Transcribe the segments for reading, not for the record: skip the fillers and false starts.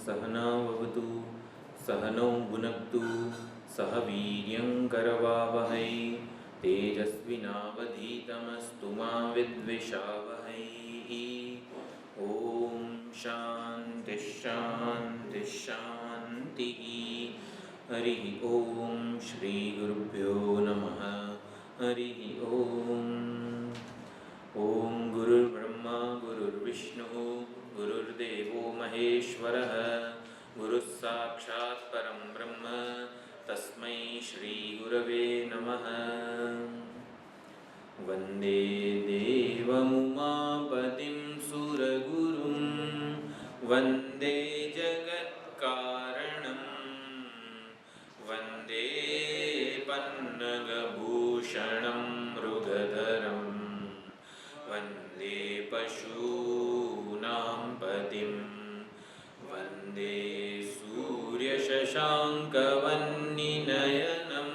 सहनाववतु सहनौ भुनक्तु सह वीर्यं करवावहै तेजस्विनावधीतमस्तु मा विद्विषावहै। ॐ शान्ति शान्ति शान्तिः। हरिः ॐ श्रीगुरुभ्यो नमः। हरिः ॐ। ॐ गुरुर्ब्रह्मा गुरुर्विष्णुः गुरुर्देवो महेश्वरः गुरुः साक्षात् परं ब्रह्म तस्मै श्रीगुरवे नमः। वन्दे देवमुमापतिं सुरगुरुं वन्दे जगत्कारणं वन्दे पन्नगभूषणं मृगधरं वन्दे पशूनां पतिं वन्दे सूर्यशशाङ्कवह्निनयनं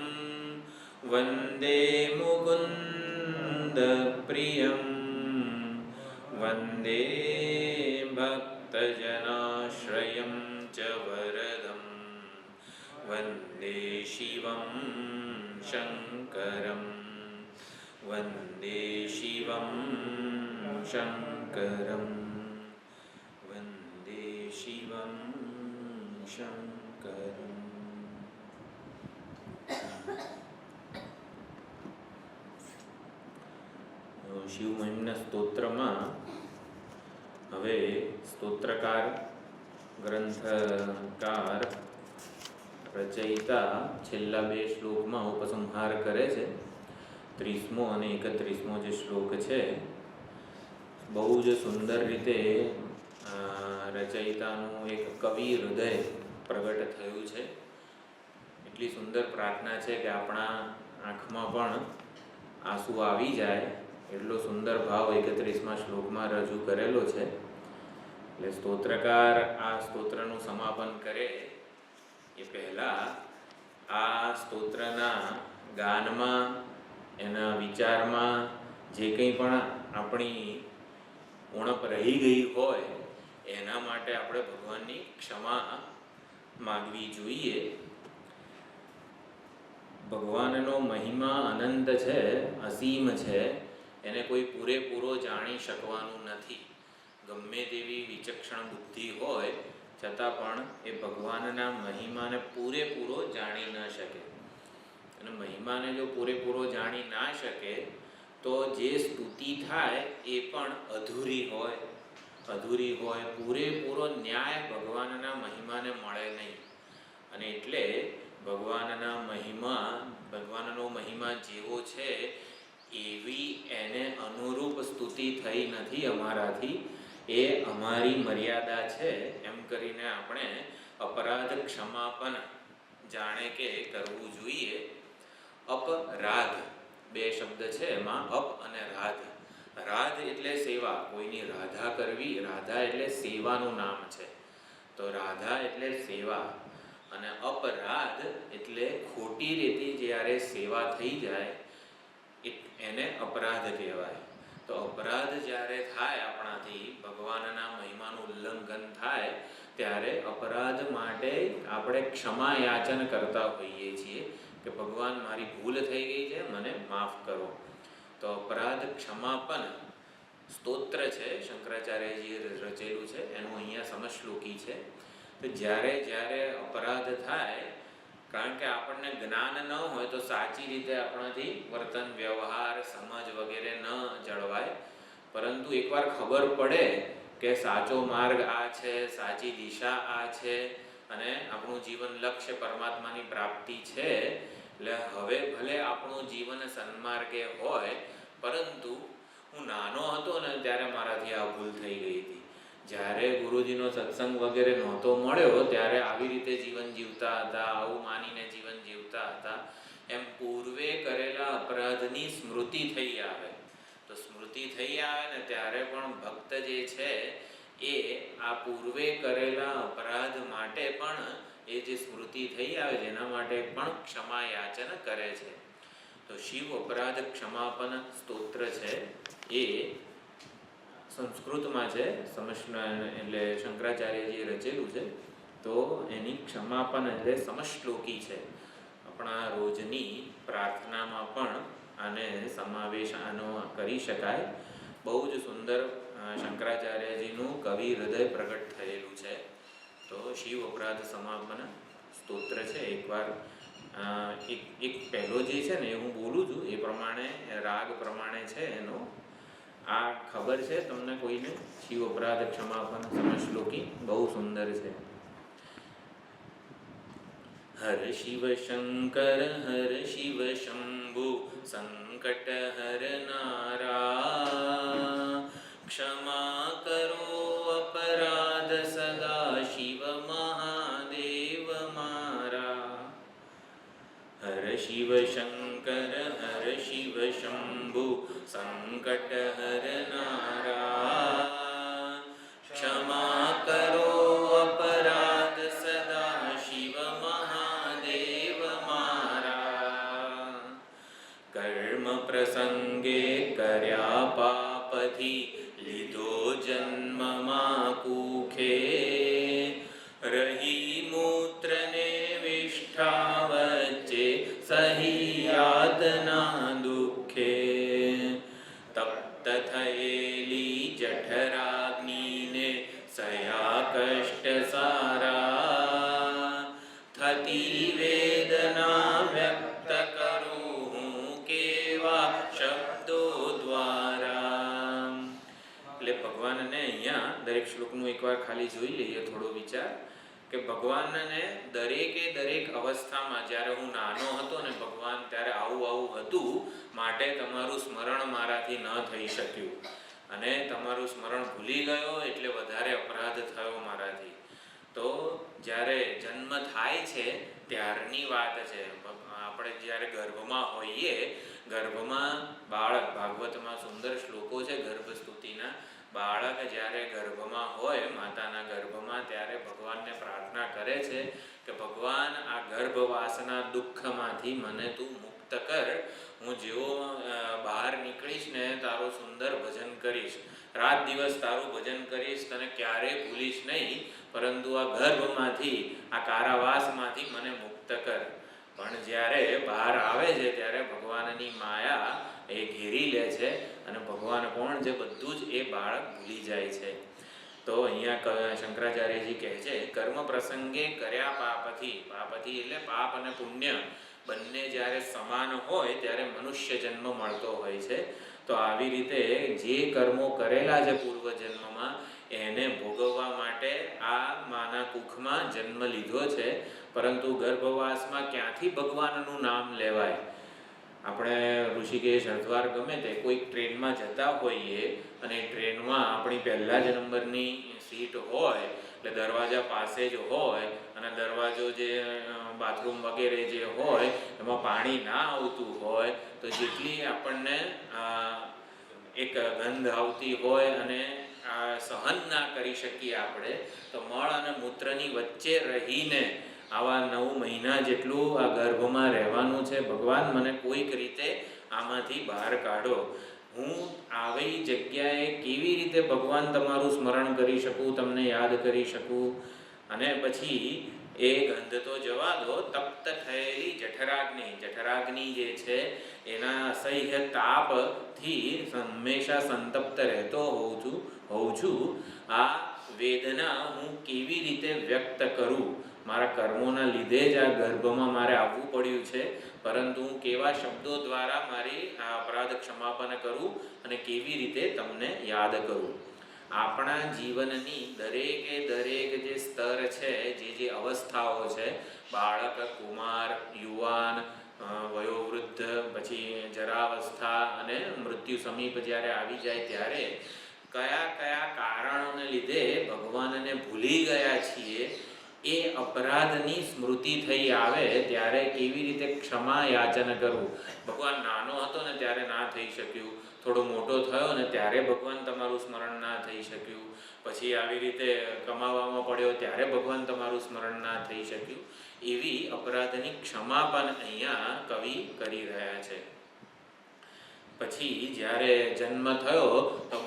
वन्दे मुकुन्दप्रियं वन्दे भक्तजनाश्रयं च वरदं वन्दे शिवं शङ्करं वन्दे शिवं शङ्करं वन्दे शिवं शङ्करम्। શિવ મહિમના સ્તોત્રમાં હવે સ્તોત્રકાર ગ્રંથકાર રચયિતા છેલ્લા બે શ્લોકમાં ઉપસંહાર કરે છે. 30મો અને 31મો જે શ્લોક છે બહુ જ સુંદર રીતે રચયિતાનું એક કવિ હૃદય પ્રગટ થયું છે. એટલી સુંદર પ્રાર્થના છે કે આપણા આંખમાં પણ આંસુ આવી જાય એટલો સુંદર ભાવ 31મા શ્લોકમાં રજૂ કરેલો છે. એટલે સ્તોત્રકાર આ સ્તોત્રનું સમાપન કરે એ પહેલાં આ સ્તોત્રના ગાનમાં એના વિચારમાં જે કંઈ પણ આપણી ઉણપ રહી ગઈ હોય એના માટે આપણે ભગવાનની ક્ષમા માગવી જોઈએ. ભગવાનનો મહિમા અનંત છે, અસીમ છે, એને કોઈ પૂરેપૂરો જાણી શકવાનું નથી. ગમે તેવી વિચક્ષણ બુદ્ધિ હોય છતાં પણ એ ભગવાનના મહિમાને પૂરેપૂરો જાણી ન શકે. અને મહિમાને જો પૂરેપૂરો જાણી ના શકે તો જે સ્તુતિ થાય એ પણ અધૂરી હોય. પૂરેપૂરો ન્યાય ભગવાનના મહિમાને મળે નહીં. અને એટલે ભગવાનનો મહિમા જેવો છે એવી એને અનુરૂપ સ્તુતિ થઈ નથી અમારાથી. એ અમારી મર્યાદા છે એમ કરીને આપણે અપરાધ ક્ષમાપન જાણે કે કરવું જોઈએ. અપરાધ બે શબ્દ છે એમાં, અપ અને રાધ. રાધ એટલે સેવા, કોઈની રાધા કરવી. રાધા એટલે સેવાનું નામ છે, તો રાધા એટલે સેવા. અને અપરાધ એટલે ખોટી રીતે જ્યારે સેવા થઈ જાય એને અપરાધ કહેવાય. તો અપરાધ જ્યારે થાય આપણાથી, ભગવાનના મહિમાનું ઉલ્લંઘન થાય ત્યારે અપરાધ માટે આપણે ક્ષમા યાચન કરતા હોઈએ છીએ કે ભગવાન મારી ભૂલ થઈ ગઈ છે, મને માફ કરો. તો અપરાધ ક્ષમાપન સ્તોત્ર છે, શંકરાચાર્યજીએ રચેલું છે, એનું અહીંયા સમશ્લોકી છે. તો જ્યારે અપરાધ થાય, કારણ કે આપણને જ્ઞાન ન હોય તો સાચી રીતે આપણાથી વર્તન, વ્યવહાર, સમજ વગેરે ન જળવાય. પરંતુ એકવાર ખબર પડે કે સાચો માર્ગ આ છે, સાચી દિશા આ છે અને આપણું જીવન લક્ષ્ય પરમાત્માની પ્રાપ્તિ છે, એટલે હવે ભલે આપણું જીવન સન્માર્ગે હોય, પરંતુ હું નાનો હતો ને ત્યારે મારાથી આ ભૂલ થઈ ગઈ હતી. જ્યારે ગુરુજીનો સત્સંગ વગેરે નહોતો મળ્યો ત્યારે આવી રીતે જીવન જીવતા હતા, આવું માનીને જીવન જીવતા હતા. એમ પૂર્વે કરેલા અપરાધની સ્મૃતિ થઈ આવે. તો સ્મૃતિ થઈ આવે ને ત્યારે પણ ભક્ત જે છે એ આ પૂર્વે કરેલા અપરાધ માટે પણ એ જે સ્મૃતિ થઈ આવે જેના માટે પણ ક્ષમા યાચન કરે છે. તો શિવ અપરાધ ક્ષમાપન સ્તોત્ર છે એ સંસ્કૃતમાં છે, એટલે શંકરાચાર્યજીએ રચેલું છે. તો એની ક્ષમાપન એટલે સમશ્લોકી છે. આપણા રોજની પ્રાર્થનામાં પણ આને સમાવેશ આનો કરી શકાય. બહુ જ સુંદર શંકરાચાર્યજીનું કવિ હૃદય પ્રગટ થયેલું છે. તો શિવ અપરાધ સમાપન સ્તોત્ર છે. એકવાર એક પહેલો જે છે ને એ હું બોલું છું, એ પ્રમાણે રાગ પ્રમાણે છે એનો. આ ખબર છે તમને કોઈને? શિવ અપરાધ ક્ષમાપન સમશ્લોકી બહુ સુંદર છે. હર શિવ શંકર હર શિવ શંભુ સંકટ હરનારા, ક્ષમા કરો અપરાધ સદા શિવ મહાદેવ મારા. હર શિવ શંકર હર શિવ શંભુ સંકટ હરનારા, ક્ષમા કરો અપરાધ સદા શિવ મહાદેવ મારા. કર્મ પ્રસંગે કર્યા પાપથી લીધો જન્મમાં કુખે, રહી મૂત્રને વિષ્ઠા વચ્ચે સહી યાતના દુઃખે. તપ્ત થયેલી જઠરાગ્નિને સયા કષ્ટ સારા, થતી વેદના વ્યક્ત કરું હું કેવા શબ્દો દ્વારા. એટલે ભગવાનને અહીંયા દરેક શ્લોકનું એકવાર ખાલી જોઈ લઈએ, થોડો વિચાર કે ભગવાનને દરેકે દરેક અવસ્થામાં, જ્યારે હું નાનો હતો ને ભગવાન, ત્યારે આવું હતું, માટે તમારું સ્મરણ મારાથી ન થઈ શક્યું, અને તમારું સ્મરણ ભૂલી ગયો એટલે વધારે અપરાધ થયો મારાથી. તો જ્યારે જન્મ થાય છે ત્યારની વાત છે. આપણે જ્યારે ગર્ભમાં હોઈએ, ગર્ભમાં બાળક, ભાગવતમાં સુંદર શ્લોકો છે ગર્ભસ્તુતિના. બાળક જ્યારે ગર્ભમાં હોય, માતાના ગર્ભમાં, ત્યારે ભગવાનને પ્રાર્થના કરે છે કે ભગવાન, આ ગર્ભવાસના દુઃખમાંથી મને તું મુક્ત કર. હું જેવો બહાર નીકળીશ ને તારું સુંદર ભજન કરીશ, રાત દિવસ તારું ભજન કરીશ, તને ક્યારેય ભૂલીશ નહીં, પરંતુ આ ગર્ભમાંથી, આ કારાવાસમાંથી મને મુક્ત કર. પણ જ્યારે બહાર આવે છે ત્યારે ભગવાનની માયા એ ઘેરી લે છે, અને ભગવાન કોણ છે બધું જ એ બાળક ભૂલી જાય છે. તો અહીંયા શંકરાચાર્યજી કહે છે, કર્મ પ્રસંગે કર્યા પાપથી. પાપથી એટલે પાપ અને પુણ્ય બંને જ્યારે સમાન હોય ત્યારે મનુષ્ય જન્મ મળતો હોય છે. તો આવી રીતે જે કર્મો કરેલા છે પૂર્વજન્મમાં, એને ભોગવવા માટે આ માના કુખમાં જન્મ લીધો છે. પરંતુ ગર્ભવાસમાં ક્યાંથી ભગવાનનું નામ લેવાય? આપણે ઋષિકેશ, હરિદ્વાર, ગમે તે કોઈક ટ્રેનમાં જતા હોઈએ અને ટ્રેનમાં આપણી પહેલા જ નંબરની સીટ હોય, એટલે દરવાજા પાસે જ હોય, અને દરવાજો જે બાથરૂમ વગેરે જે હોય એમાં પાણી ના આવતું હોય, તો જેટલી આપણને એક ગંધ આવતી હોય અને સહન ના કરી શકીએ આપણે, તો મળ અને મૂત્રની વચ્ચે રહીને આવા 9 મહિના જેટલું આ ગર્ભમાં રહેવાનું છે. ભગવાન, મને કોઈક રીતે આમાંથી બહાર કાઢો. હું આવી જગ્યાએ કેવી રીતે ભગવાન તમારું સ્મરણ કરી શકું, તમને યાદ કરી શકું? અને પછી એ ગંધ તો જવા દો, તપ્ત થયેલી જઠરાગ્નિ, જઠરાગ્નિ જે છે એના અસહ્ય તાપથી હંમેશા સંતપ્ત રહેતો હોઉં છું. આ વેદના હું કેવી રીતે વ્યક્ત કરું? મારા કર્મોના લીધે જ આ ગર્ભમાં મારે આવવું પડ્યું છે, પરંતુ હું કેવા શબ્દો દ્વારા મારી આ અપરાધ ક્ષમાપન કરું અને કેવી રીતે તમને યાદ કરું? આપણા જીવનની દરેકે દરેક જે સ્તર છે, જે અવસ્થાઓ છે, બાળક, કુમાર, યુવાન, વયોવૃદ્ધ, પછી જરાવસ્થા અને મૃત્યુ સમીપ જ્યારે આવી જાય ત્યારે કયા કયા કારણોને લીધે ભગવાનને ભૂલી ગયા છીએ, એ અપરાધની સ્મૃતિ થઈ આવે ત્યારે કેવી રીતે ક્ષમા યાચન કરવું? ભગવાન, નાનો હતો ને ત્યારે ના થઈ શક્યું, થોડો મોટો થયો ને ત્યારે ભગવાન તમારું સ્મરણ ના થઈ શક્યું, પછી આવી રીતે કમાવામાં પડ્યો ત્યારે ભગવાન તમારું સ્મરણ ના થઈ શક્યું. એવી અપરાધની ક્ષમા પણ અહીંયા કવિ કરી રહ્યા છે. પછી જ્યારે જન્મ થયો તો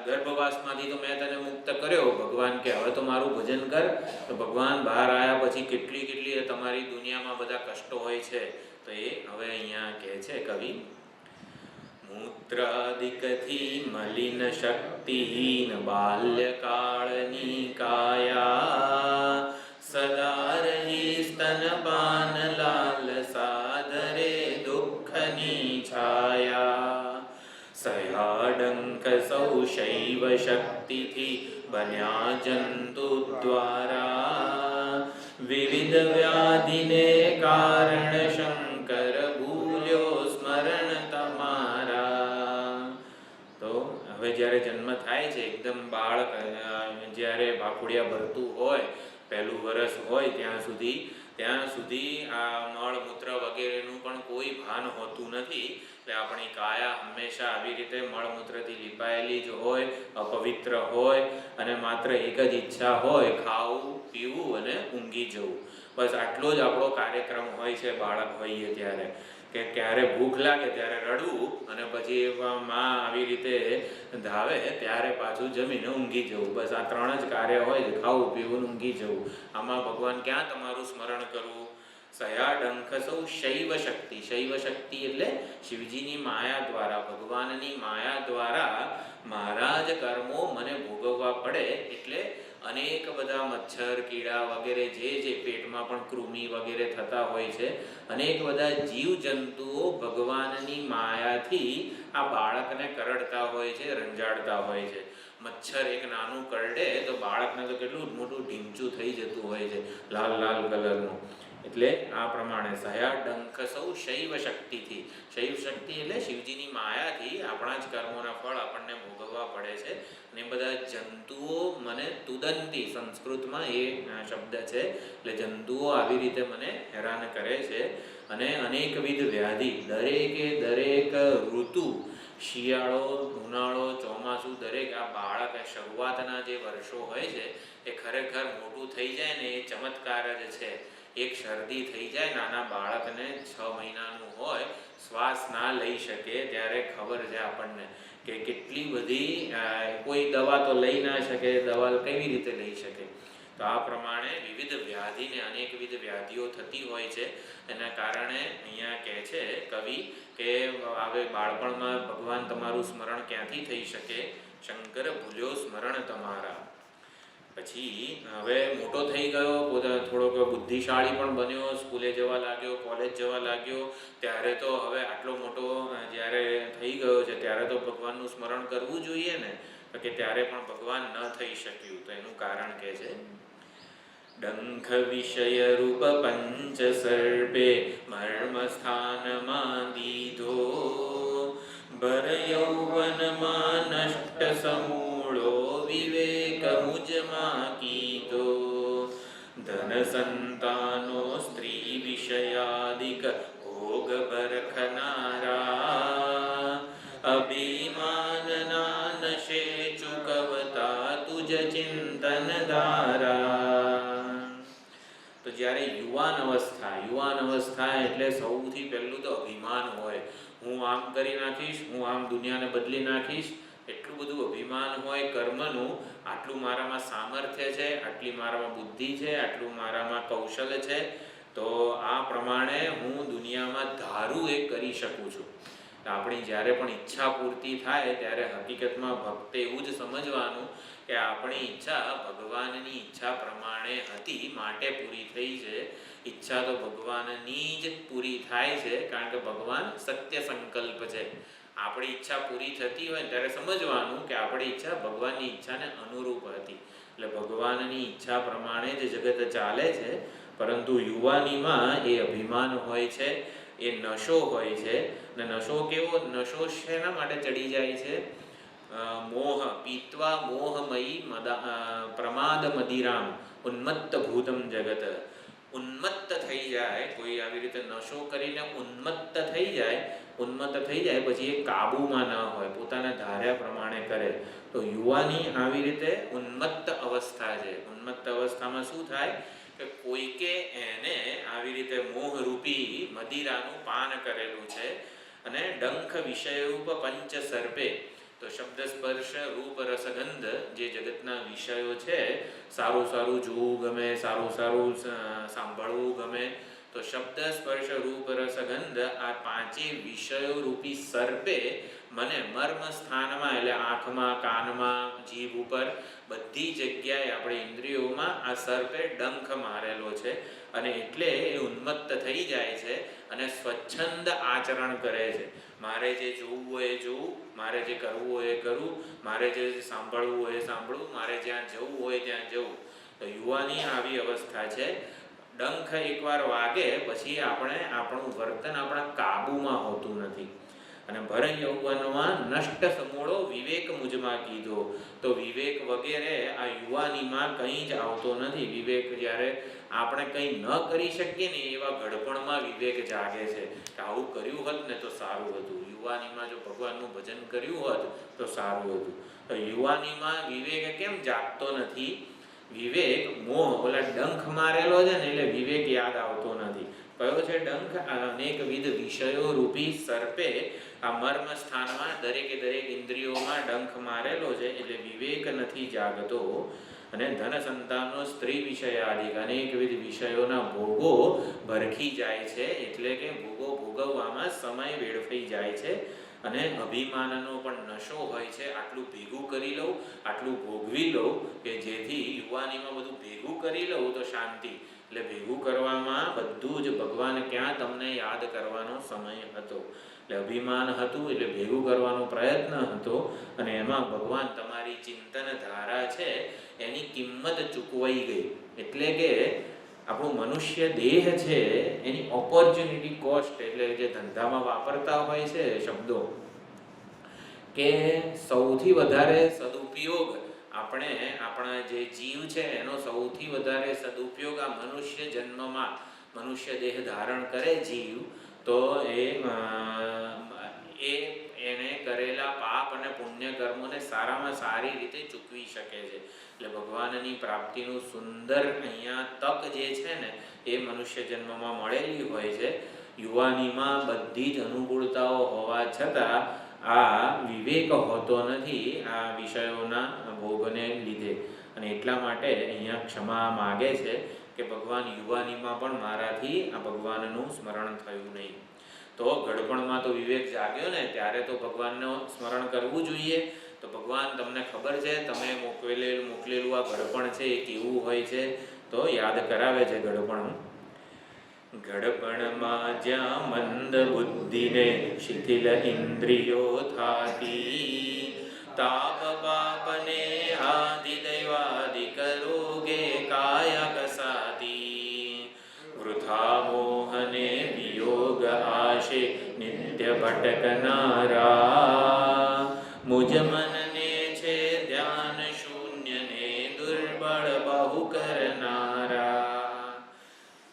ગર્ભવાસમાંથી તો મેં તને મુક્ત કર્યો, ભગવાન કે હવે તો મારું ભજન કર. તો ભગવાન બહાર આવ્યા પછી કેટલી તમારી દુનિયામાં બધા કષ્ટો હોય છે, તો એ હવે અહીંયા કહે છે કવિ. મૂત્રાદિકથી મલિન શક્તિહીન બાલ્યકાળની કાયા, સદા રહી સ્તનપાન લાલસા ધરે દુઃખની છાયા. સયાડંક સૌ શૈવ શક્તિથી બન્યા જંતુ દ્વારા, વિવિધ વ્યાધિને કારણ શંકર ભૂલ્યો સ્મરણ તમારા. તો હવે જ્યારે જન્મ થાય છે, એકદમ બાળક જ્યારે ભાખુડિયા ભરતું હોય, પહેલું વરસ હોય ત્યાં સુધી આ મળમૂત્ર વગેરેનું પણ કોઈ ભાન હોતું નથી. એટલે આપણી કાયા હંમેશા આવી રીતે મળમૂત્રથી લીપાયેલી જ હોય, અપવિત્ર હોય, અને માત્ર એક જ ઈચ્છા હોય, ખાવું પીવું અને ઊંઘી જવું. બસ આટલો જ આપણો કાર્યક્રમ હોય છે બાળક હોઈએ ત્યારે, કે ક્યારે ભૂખ લાગે ત્યારે રડવું, અને પછી માં આવી રીતે ધાવે ત્યારે પાછું જમીને ઊંઘી જવું. બસ આ 3 જ કાર્ય હોય, ખાવું પીવું ઊંઘી જવું. આમાં ભગવાન ક્યાં તમારું સ્મરણ કરવું? સયાડંખ સૌ શૈવ શક્તિ. શૈવ શક્તિ એટલે શિવજીની માયા દ્વારા, ભગવાનની માયા દ્વારા મારા જ કર્મો મને ભોગવવા પડે. એટલે અનેક બધા મચ્છર, કીડા વગેરે જે પેટમાં પણ કૃમિ વગેરે થતા હોય છે, અનેક બધા જીવજંતુઓ ભગવાનની માયાથી આ બાળકને કરડતા હોય છે, રંજાડતા હોય છે. મચ્છર એક નાનું કરડે તો બાળકને તો કેટલું મોટું ઢીંચું થઈ જતું હોય છે, લાલ કલરનું. એટલે આ પ્રમાણે સયાડંખ સૌ શૈવ શક્તિથી. શૈવ શક્તિ એટલે શિવજીની માયાથી આપણા જ કર્મોના ફળ આપણને ભોગવવા પડે છે. અને બધા જંતુઓ મને તુદંતી, સંસ્કૃતમાં એ શબ્દ છે, એટલે જંતુઓ આવી રીતે મને હેરાન કરે છે. અને અનેકવિધ વ્યાધિ, દરેક ઋતુ, શિયાળો, ઉનાળો, ચોમાસું, દરેક આ બાળક શરૂઆતના જે વર્ષો હોય છે એ ખરેખર મોટું થઈ જાય ને એ ચમત્કાર જ છે. એક શરદી થઈ જાય નાના બાળકને, 6 મહિનાનું હોય, શ્વાસ ના લઈ શકે, ત્યારે ખબર છે આપણને કે કેટલી બધી, કોઈ દવા તો લઈ ના શકે, દવા કેવી રીતે લઈ શકે? તો આ પ્રમાણે વિવિધ વ્યાધિને અનેકવિધ વ્યાધિઓ થતી હોય છે. એના કારણે અહીંયા કહે છે કવિ કે હવે બાળપણમાં ભગવાન તમારું સ્મરણ ક્યાંથી થઈ શકે? શંકર ભૂલ્યો સ્મરણ તમારા. પછી હવે મોટો થઈ ગયો, થોડોક બુદ્ધિશાળી પણ બન્યો, સ્કૂલે જવા લાગ્યો, કોલેજ જવા લાગ્યો, ત્યારે તો હવે આટલો મોટો જ્યારે થઈ ગયો છે ત્યારે તો ભગવાનનું સ્મરણ કરવું જોઈએ ને, તો કે ત્યારે પણ ભગવાન ન થઈ શક્યું. તો એનું કારણ કે છે, ડંખ વિષય રૂપ પંચ સર્પે મર્મ સ્થાનમાં દીધો, ભર યૌવનમાં નષ્ટ સમૂળો વિવેક મુજમાં કીધો, ધન સંતાનો સ્ત્રી વિષયાદિક ભોગ ભરખનારા, અભિમાનના નશે ચૂકવતા તુજ ચિંતન ધારા. તો જ્યારે યુવાન અવસ્થા એટલે સૌથી પહેલું તો અભિમાન હોય. હું આમ કરી નાખીશ, હું આમ દુનિયાને બદલી નાખીશ, એટલું બધું અભિમાન હોય કર્મનું. આટલું મારામાં સામર્થ્ય છે, આટલી મારામાં બુદ્ધિ છે, આટલું મારામાં કૌશલ્ય છે, તો આ પ્રમાણે હું દુનિયામાં ધારું એ કરી શકું છું. આપણી જ્યારે પણ ઈચ્છા પૂર્તિ થાય ત્યારે હકીકતમાં ભક્તે એવું જ સમજવાનું કે આપણી ઈચ્છા ભગવાનની ઈચ્છા પ્રમાણે હતી માટે પૂરી થઈ છે. ઈચ્છા તો ભગવાનની જ પૂરી થાય છે, કારણ કે ભગવાન સત્ય સંકલ્પ છે. આપણી ઈચ્છા પૂરી થતી હોય ત્યારે સમજવાનું કે આપણી ઈચ્છા ભગવાનની ઈચ્છાને અનુરૂપ હતી. એટલે ભગવાનની ઈચ્છા પ્રમાણે જ જગત ચાલે છે. પરંતુ યુવાનીમાં એ અભિમાન હોય છે, એ નશો હોય છે. ને નશો કેવો? નશો શેના માટે ચડી જાય છે? મોહ પીત્વા મોહમયી પ્રમાદ મદિરામ ઉન્મત્ત ભૂતમ જગત. ઉન્મત્ત થઈ જાય કોઈ, આવી રીતે નશો કરીને ઉન્મત્ત થઈ જાય પછી એ કાબુમાં ન હોય, પોતાના ધાર્યા પ્રમાણે કરે. તો યુવાની આવી રીતે ઉન્મત્ત અવસ્થા છે. ઉન્મત્ત અવસ્થામાં શું થાય કે કોઈકે એને આવી રીતે મોહરૂપી મદિરાનું પાન કરેલું છે, અને ડંખ વિષયરૂપ પંચ સર્પે, તો શબ્દ સ્પર્શ રૂપ રસગંધ જે જગતના વિષયો છે, સારું સારું જોવું ગમે, સારું સારું સાંભળવું ગમે, તો શબ્દ સ્પર્શ રૂપ રસગંધ આ પાંચે વિષયો રૂપી સર્પે મને મર્મ સ્થાનમાં એટલે આંખમાં, કાનમાં, જીભ ઉપર બધી જગ્યાએ આપણે ઇન્દ્રિયોમાં આ સર્પે ડંખ મારેલો છે અને એટલે એ ઉન્મત્ત થઈ જાય છે અને સ્વચ્છંદ આચરણ કરે છે. મારે જે જોવું હોય એ જોવું, મારે જે કરવું હોય એ કરવું, મારે જે સાંભળવું હોય એ સાંભળવું, મારે જ્યાં જવું હોય ત્યાં જવું. તો યુવાની આવી અવસ્થા છે. ડંખ એકવાર વાગે પછી આપણું વર્તન આપણા કાબૂમાં હોતું નથી. અને ભર યૌવનમાં નષ્ટ સમૂળો વિવેક મુજમાં કીધો, તો વિવેક વગેરે આ યુવાનીમાં કંઈ જ આવતો નથી. વિવેક જ્યારે આપણે કંઈ ન કરી શકીએ ને એવા ઘડપણમાં વિવેક જાગે છે કે આવું કર્યું હોત ને તો સારું હતું, યુવાનીમાં જો ભગવાનનું ભજન કર્યું હોત તો સારું હતું. તો યુવાનીમાં વિવેક કેમ જાગતો નથી? વિવેક મોહ, ઓલા ડંખ મારેલો છે ને એટલે વિવેક યાદ આવતો નથી. કયો છે ડંખ? અનેકવિધ વિષયો રૂપી સર્પે આ મર્મ સ્થાનમાં દરેકે દરેક ઇન્દ્રિયોમાં ડંખ મારેલો છે એટલે વિવેક નથી જાગતો. અને ધન સંતાનનો સ્ત્રી વિષયાદિક અનેકવિધ વિષયોના ભોગો ભરખી જાય છે, એટલે કે ભોગો ભોગવવામાં સમય વેડફાઈ જાય છે અને અભિમાનનો પણ નશો હોય છે. આટલું ભેગું કરી લઉં, આટલું ભોગવી લઉં કે જેથી યુવાનીમાં બધું ભેગું કરી લઉં તો શાંતિ. એટલે ભેગું કરવામાં બધું જ ભગવાન ક્યાં તમને યાદ કરવાનો સમય હતો. એટલે અભિમાન હતું એટલે ભેગું કરવાનો પ્રયત્ન હતો અને એમાં ભગવાન તમારી ચિંતન ધારા છે એની કિંમત ચૂકવાઈ ગઈ. એટલે કે આપણું મનુષ્ય દેહ છે એની ઓપોર્ચ્યુનિટી કોસ્ટ, એટલે જે ધંધામાં વાપરતા હોય છે શબ્દો, કે સૌથી વધારે સદુપયોગ આપણે આપણા જે જીવ છે એનો સૌથી વધારે સદુપયોગ આ મનુષ્ય જન્મમાં, મનુષ્ય દેહ ધારણ કરે જીવ, તો એને કરેલા પાપ અને પુણ્ય કર્મોને સારામાં સારી રીતે ચૂકવી શકે છે. એટલે ભગવાનની પ્રાપ્તિનું સુંદર અહીંયા તક જે છે ને એ મનુષ્ય જન્મમાં મળેલી હોય છે. યુવાનીમાં બધી જ અનુકૂળતાઓ હોવા છતાં આ વિવેક હોતો નથી આ વિષયોના ભોગને લીધે. અને એટલા માટે અહીંયા ક્ષમા માગે છે કે ભગવાન યુવાનીમાં પણ મારાથી આ ભગવાનનું સ્મરણ થયું નહીં. તો ઘડપણમાં તો વિવેક જાગ્યો ને ત્યારે તો ભગવાનનું સ્મરણ કરવું જોઈએ. તો ભગવાન તમને ખબર છે, તમે મોકલેલું આ ઘડપણ છે એ કેવું હોય છે, તો યાદ કરાવે છે ઘડપણ. ઘડપણમાં જ્યાં મંદ બુદ્ધિને શિથિલ ઇન્દ્રિયો થાતી, તાપ પાપને આદિ દૈવાદિક રોગે કાયા કસાતી, વૃથા મોહને વિયોગ આશે નિત્ય ભટકનારા, મુજ મનને છે ધ્યાન શૂન્યને દુર્બળ બહુ કરનારા.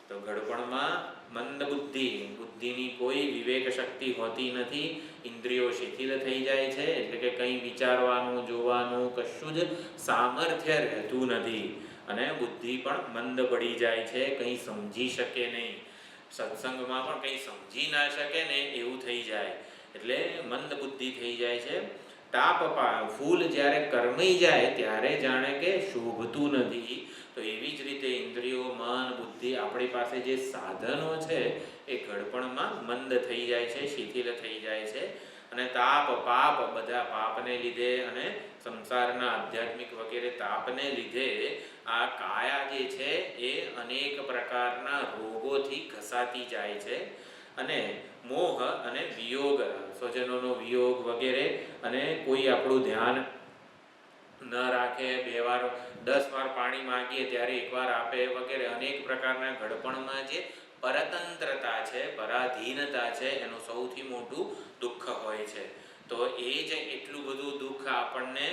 તો ઘડપણમાં મંદ બુદ્ધિની કોઈ વિવેક શક્તિ હોતી નથી. ઇન્દ્રિયો શિથિલ થઈ જાય છે એટલે કે કંઈ વિચારવાનું, જોવાનું કશું જ સામર્થ્ય રહેતું નથી અને બુદ્ધિ પણ મંદ પડી જાય છે, કંઈ સમજી શકે નહીં. સત્સંગમાં પણ કંઈ સમજી ના શકે ને એવું થઈ જાય એટલે મંદ બુદ્ધિ થઈ જાય છે. તાપ ફૂલ જ્યારે કરમાઈ જાય ત્યારે જાણે કે શોભતું નથી. તો એવી જ રીતે ઇન્દ્રિયો, મન, બુદ્ધિ આપણી પાસે જે સાધનો છે એ ઘડપણમાં મંદ થઈ જાય છે, શિથિલ થઈ જાય છે. અને તાપ પાપ બધા પાપને લીધે અને સંસારના આધ્યાત્મિક વગેરે તાપને લીધે આ કાયા જે છે એ અનેક પ્રકારના રોગોથી ઘસાતી જાય છે. અને મોહ અને વિયોગ, સ્વજનોનો વિયોગ વગેરે, અને કોઈ આપણું ધ્યાન ન રાખે, 2 વાર 10 વાર પાણી માંગીએ ત્યારે 1 વાર આપે વગેરે અનેક પ્રકારના ઘડપણમાં જે પરતંત્રતા છે, પરાધીનતા છે, એનું સૌથી મોટું દુઃખ હોય છે. તો એ જ એટલું બધું દુઃખ આપણને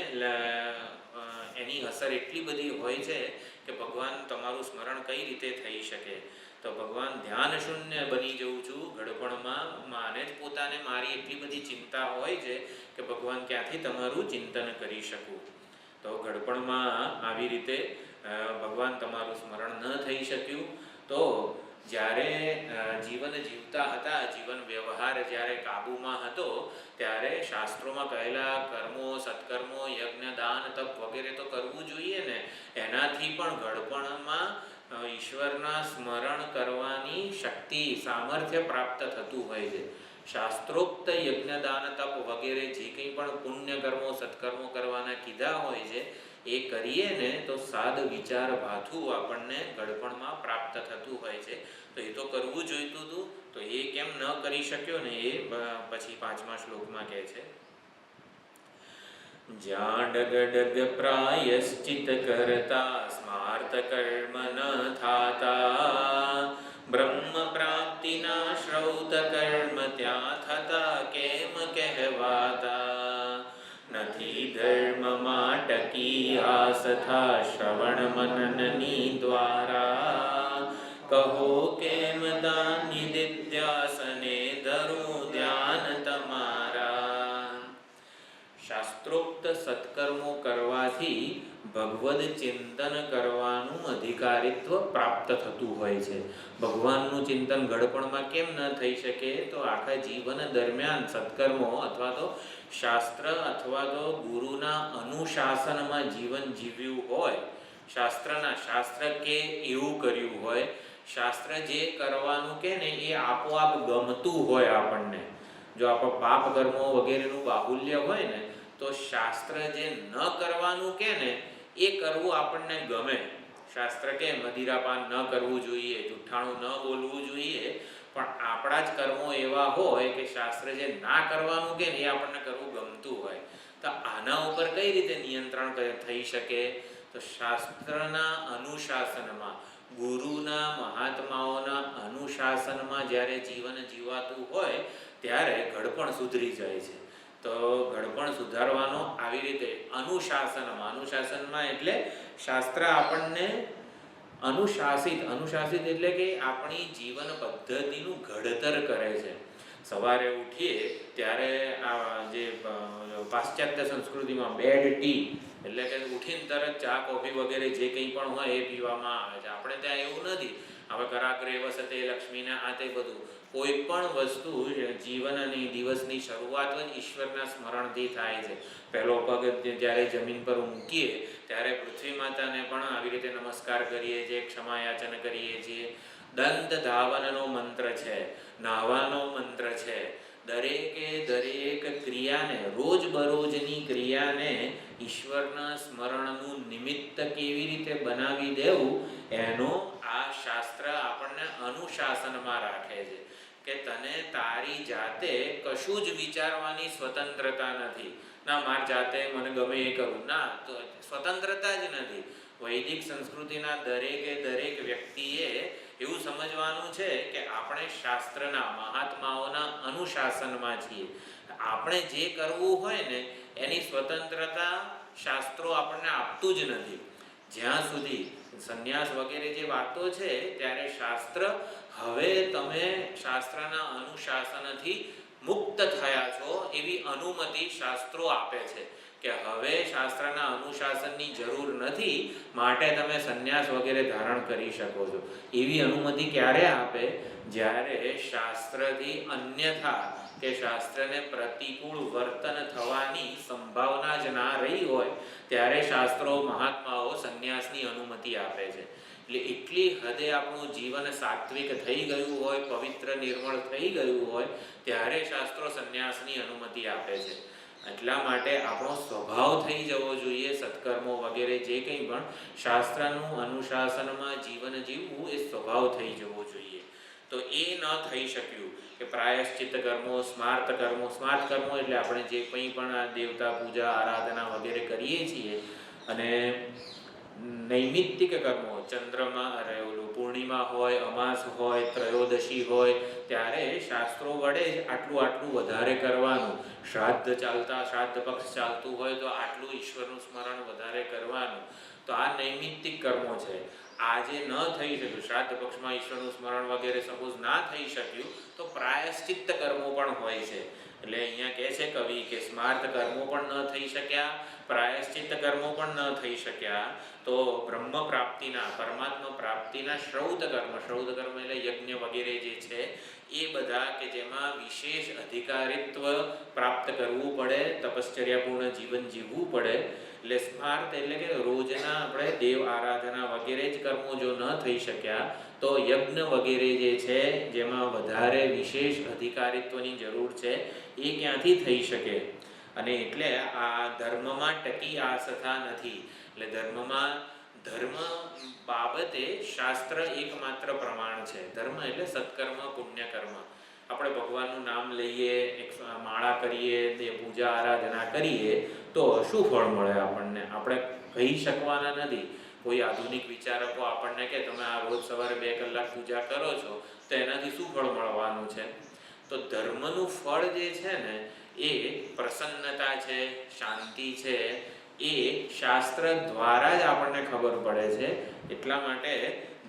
એની અસર એટલી બધી હોય છે કે ભગવાન તમારું સ્મરણ કઈ રીતે થઈ શકે. તો ભગવાન ધ્યાન શૂન્ય બની જઉં છું ઘડપણમાં, માને જ પોતાને મારી એટલી બધી ચિંતા હોય છે કે ભગવાન ક્યાંથી તમારું ચિંતન કરી શકું. તો ઘડપણમાં આવી રીતે ભગવાન તમારું સ્મરણ ન થઈ શક્યું. તો જ્યારે જીવન જીવતા હતા, જીવન વ્યવહાર જ્યારે કાબૂમાં હતો, ત્યારે શાસ્ત્રોમાં કહેલા કર્મો, સત્કર્મો, યજ્ઞ, દાન, તપ વગેરે તો કરવું જોઈએ ને. એનાથી પણ ઘડપણમાં ઈશ્વરના સ્મરણ કરવાની શક્તિ, સામર્થ્ય પ્રાપ્ત થતું હોય છે. શાસ્ત્રોક્ત યજ્ઞ, દાન, તપ વગેરે જે કંઈ પણ પુણ્ય કર્મો, સત્કર્મો કરવાના કીધા હોય છે, એ કરીએ ને તો સાદ વિચાર ભાથું આપણને ગળપણમાં પ્રાપ્ત થતું હોય છે. તો એ તો કરવું જોઈતું હતું, તો એ કેમ ન કરી શક્યો ને એ પછી 5મા શ્લોકમાં કહે છે. જ્યાં ડગ પ્રાયશ્ચિત કરતા સ્માર્ત કર્મ ન થાતા, બ્રહ્મ પ્રાપ્તિના શ્રૌત કર્મ ત્યાં થતા કેમ કહેવાતા. નથી ધર્મમાં ટકી આસ્થા શ્રવણ મનનની દ્વારા, કહો કેમ દાન નિદિધ્યાસને ધરું ધ્યાન તમારા. શાસ્ત્રોક્ત સત્કર્મો કરવાથી ભગવદ ચિંતન કરવાનું અધિકારીત્વ પ્રાપ્ત થતું હોય છે. ભગવાનનું ચિંતન ઘડપણમાં કેમ ન થઈ શકે? તો આખા જીવન દરમિયાન સત્કર્મો અથવા તો શાસ્ત્ર અથવા તો ગુરુના અનુશાસનમાં જીવન જીવ્યું હોય, શાસ્ત્ર કે એવું કર્યું હોય, શાસ્ત્ર જે કરવાનું કે ને એ આપોઆપ ગમતું હોય આપણને. જો આપણે પાપ કર્મો વગેરેનું બાહુલ્ય હોય ને, તો શાસ્ત્ર જે ન કરવાનું કે ને એ કરવું આપણને ગમે. શાસ્ત્ર કે મદિરાપાન ન કરવું જોઈએ, જુઠ્ઠાણું ન બોલવું જોઈએ, પણ આપણા જ કર્મો એવા હોય કે શાસ્ત્ર જે ના કરવાનું કે ને એ આપણને કરવું ગમતું હોય. તો આના ઉપર કઈ રીતે નિયંત્રણ થઈ શકે? તો શાસ્ત્રના અનુશાસનમાં, ગુરુના મહાત્માઓના અનુશાસનમાં જ્યારે જીવન જીવાતું હોય ત્યારે ઘડપણ સુધરી જાય છે. તો ઘડપણ સુધારવાનો આવી રીતે અનુશાસનમાં એટલે શાસ્ત્ર આપણને અનુશાસિત એટલે કે આપણી જીવન પદ્ધતિનું ઘડતર કરે છે. સવારે ઉઠીએ ત્યારે આ જે પાશ્ચાત્ય સંસ્કૃતિમાં બેડ ટી એટલે કે ઉઠીને તરત ચા કોફી વગેરે જે કંઈ પણ હોય એ પીવામાં આવે છે. આપણે ત્યાં એવું નથી. હવે કરાગ્રે વસતે લક્ષ્મીને આ તે બધું કોઈ પણ વસ્તુ જીવનની દિવસની શરૂઆત જ ઈશ્વરના સ્મરણથી થાય છે. પહેલો પગ જ્યારે જમીન પર મૂકીએ ત્યારે પૃથ્વી માતાને પણ આવી રીતે નમસ્કાર કરીએ છીએ, ક્ષમાયાચન કરીએ છીએ. દંત ધાવનનો મંત્ર છે, નાહવાનો મંત્ર છે. દરેક ક્રિયાને, રોજબરોજની ક્રિયાને ઈશ્વરના સ્મરણનું નિમિત્ત કેવી રીતે બનાવી દેવું, એનો આ શાસ્ત્ર આપણને અનુશાસનમાં રાખે છે. કે તને તારી જાતે કશું જ વિચારવાની સ્વતંત્રતા નથી. ના, મારી જાતે મને ગમે એ કરું, ના, તો સ્વતંત્રતા જ નથી. વૈદિક સંસ્કૃતિના દરેક વ્યક્તિએ એવું સમજવાનું છે કે આપણે શાસ્ત્રના, મહાત્માઓના અનુશાસનમાં છીએ. આપણે જે કરવું હોય ને એની સ્વતંત્રતા શાસ્ત્રો આપણને આપતું જ નથી. જ્યાં સુધી સંન્યાસ વગેરે જે વાતો છે ત્યારે શાસ્ત્ર, હવે તમે શાસ્ત્રના અનુશાસનથી મુક્ત થયા છો એવી અનુમતિ શાસ્ત્રો આપે છે કે હવે શાસ્ત્રના અનુશાસનની જરૂર નથી, માટે તમે સંન્યાસ વગેરે ધારણ કરી શકો છો. એવી અનુમતિ ક્યારે આપે? જ્યારે શાસ્ત્રથી અન્યથા કે શાસ્ત્રને પ્રતિકૂળ વર્તન થવાની સંભાવના જ ના રહી હોય ત્યારે શાસ્ત્રો, મહાત્માઓ સંન્યાસની અનુમતિ આપે છે. એટલે એટલી હદે આપણું જીવન સાત્વિક થઈ ગયું હોય, પવિત્ર નિર્મળ થઈ ગયું હોય ત્યારે શાસ્ત્રો સંન્યાસની અનુમતિ આપે છે. એટલા માટે આપણો સ્વભાવ થઈ જવો જોઈએ, સત્કર્મો વગેરે જે કંઈ પણ શાસ્ત્રનું અનુશાસનમાં જીવન જીવવું એ સ્વભાવ થઈ જવો જોઈએ. તો એ ન થઈ શક્યું કે પ્રાયશ્ચિત કર્મો, સ્માર્ત કર્મો એટલે આપણે જે કંઈ પણ દેવતા પૂજા, આરાધના વગેરે કરીએ છીએ, અને નૈમિત્તિક કર્મો, ચંદ્રમાં પૂર્ણિમા હોય, અમાસ હોય, ત્રયોદશી હોય ત્યારે શાસ્ત્રો વડે જ આટલું વધારે કરવાનું. શ્રાદ્ધ પક્ષ ચાલતું હોય તો આટલું ઈશ્વરનું સ્મરણ વધારે કરવાનું. તો આ નૈમિત્તિક કર્મો છે. આજે ન થઈ શક્યું, શ્રાદ્ધ પક્ષમાં ઈશ્વરનું સ્મરણ વગેરે સપોઝ ના થઈ શક્યું, તો પ્રાયશ્ચિત્ત કર્મો પણ હોય છે. એટલે અહીંયા કહે છે કવિ કે સ્માર્ત કર્મો પણ ન થઈ શક્યા, પ્રાયશ્ચિત્ત કર્મો પણ ન થઈ શક્યા, તો બ્રહ્મ પ્રાપ્તિના, પરમાત્મા પ્રાપ્તિના શ્રૌત કર્મ એટલે યજ્ઞ વગેરે જે છે એ બધા કે જેમાં વિશેષ અધિકારીત્વ પ્રાપ્ત કરવું પડે, તપશ્ચર્યાપૂર્ણ જીવન જીવવું પડે, એટલે સ્માર્ત એટલે કે રોજના આપણે દેવ આરાધના વગેરે જ કર્મો જો ન થઈ શક્યા, તો યજ્ઞ વગેરે જે છે જેમાં વધારે વિશેષ અધિકારીત્વની જરૂર છે એ ક્યાંથી થઈ શકે? અને એટલે આ ધર્મમાં ટકી આસ્થા નથી. એટલે ધર્મ બાબતે શાસ્ત્ર એકમાત્ર પ્રમાણ છે. ધર્મ એટલે સત્કર્મ, પુણ્યકર્મ. આપણે ભગવાનનું નામ લઈએ, માળા કરીએ, તે પૂજા આરાધના કરીએ તો શું ફળ મળે આપણને? આપણે કહી શકવાના નથી. કોઈ આધુનિક વિચારકો આપણને કે તમે આ રોજ સવારે 2 કલાક પૂજા કરો છો તો એનાથી શું ફળ મળવાનું છે? તો ધર્મનું ફળ જે છે ને એ પ્રસન્નતા છે, શાંતિ છે, એ શાસ્ત્ર દ્વારા જ આપણને ખબર પડે છે. એટલા માટે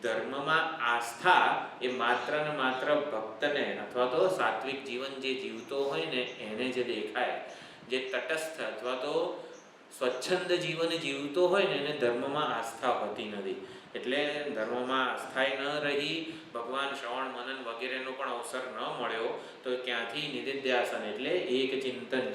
ધર્મમાં આસ્થા એ માત્ર ને માત્ર ભક્તને અથવા તો સાત્વિક જીવન જે જીવતો હોય ને એને જ દેખાય. જે તટસ્થ અથવા તો સ્વચ્છંદ જીવન જીવતો હોય ને એને ધર્મમાં આસ્થા હોતી નથી. એટલે ધર્મમાં આસ્થાય ન રહી, ભગવાન શ્રવણ મનન વગેરેનો પણ અવસર ન મળ્યો, તો ક્યાંથી નિધિધ્યાસન એટલે એક ચિંતન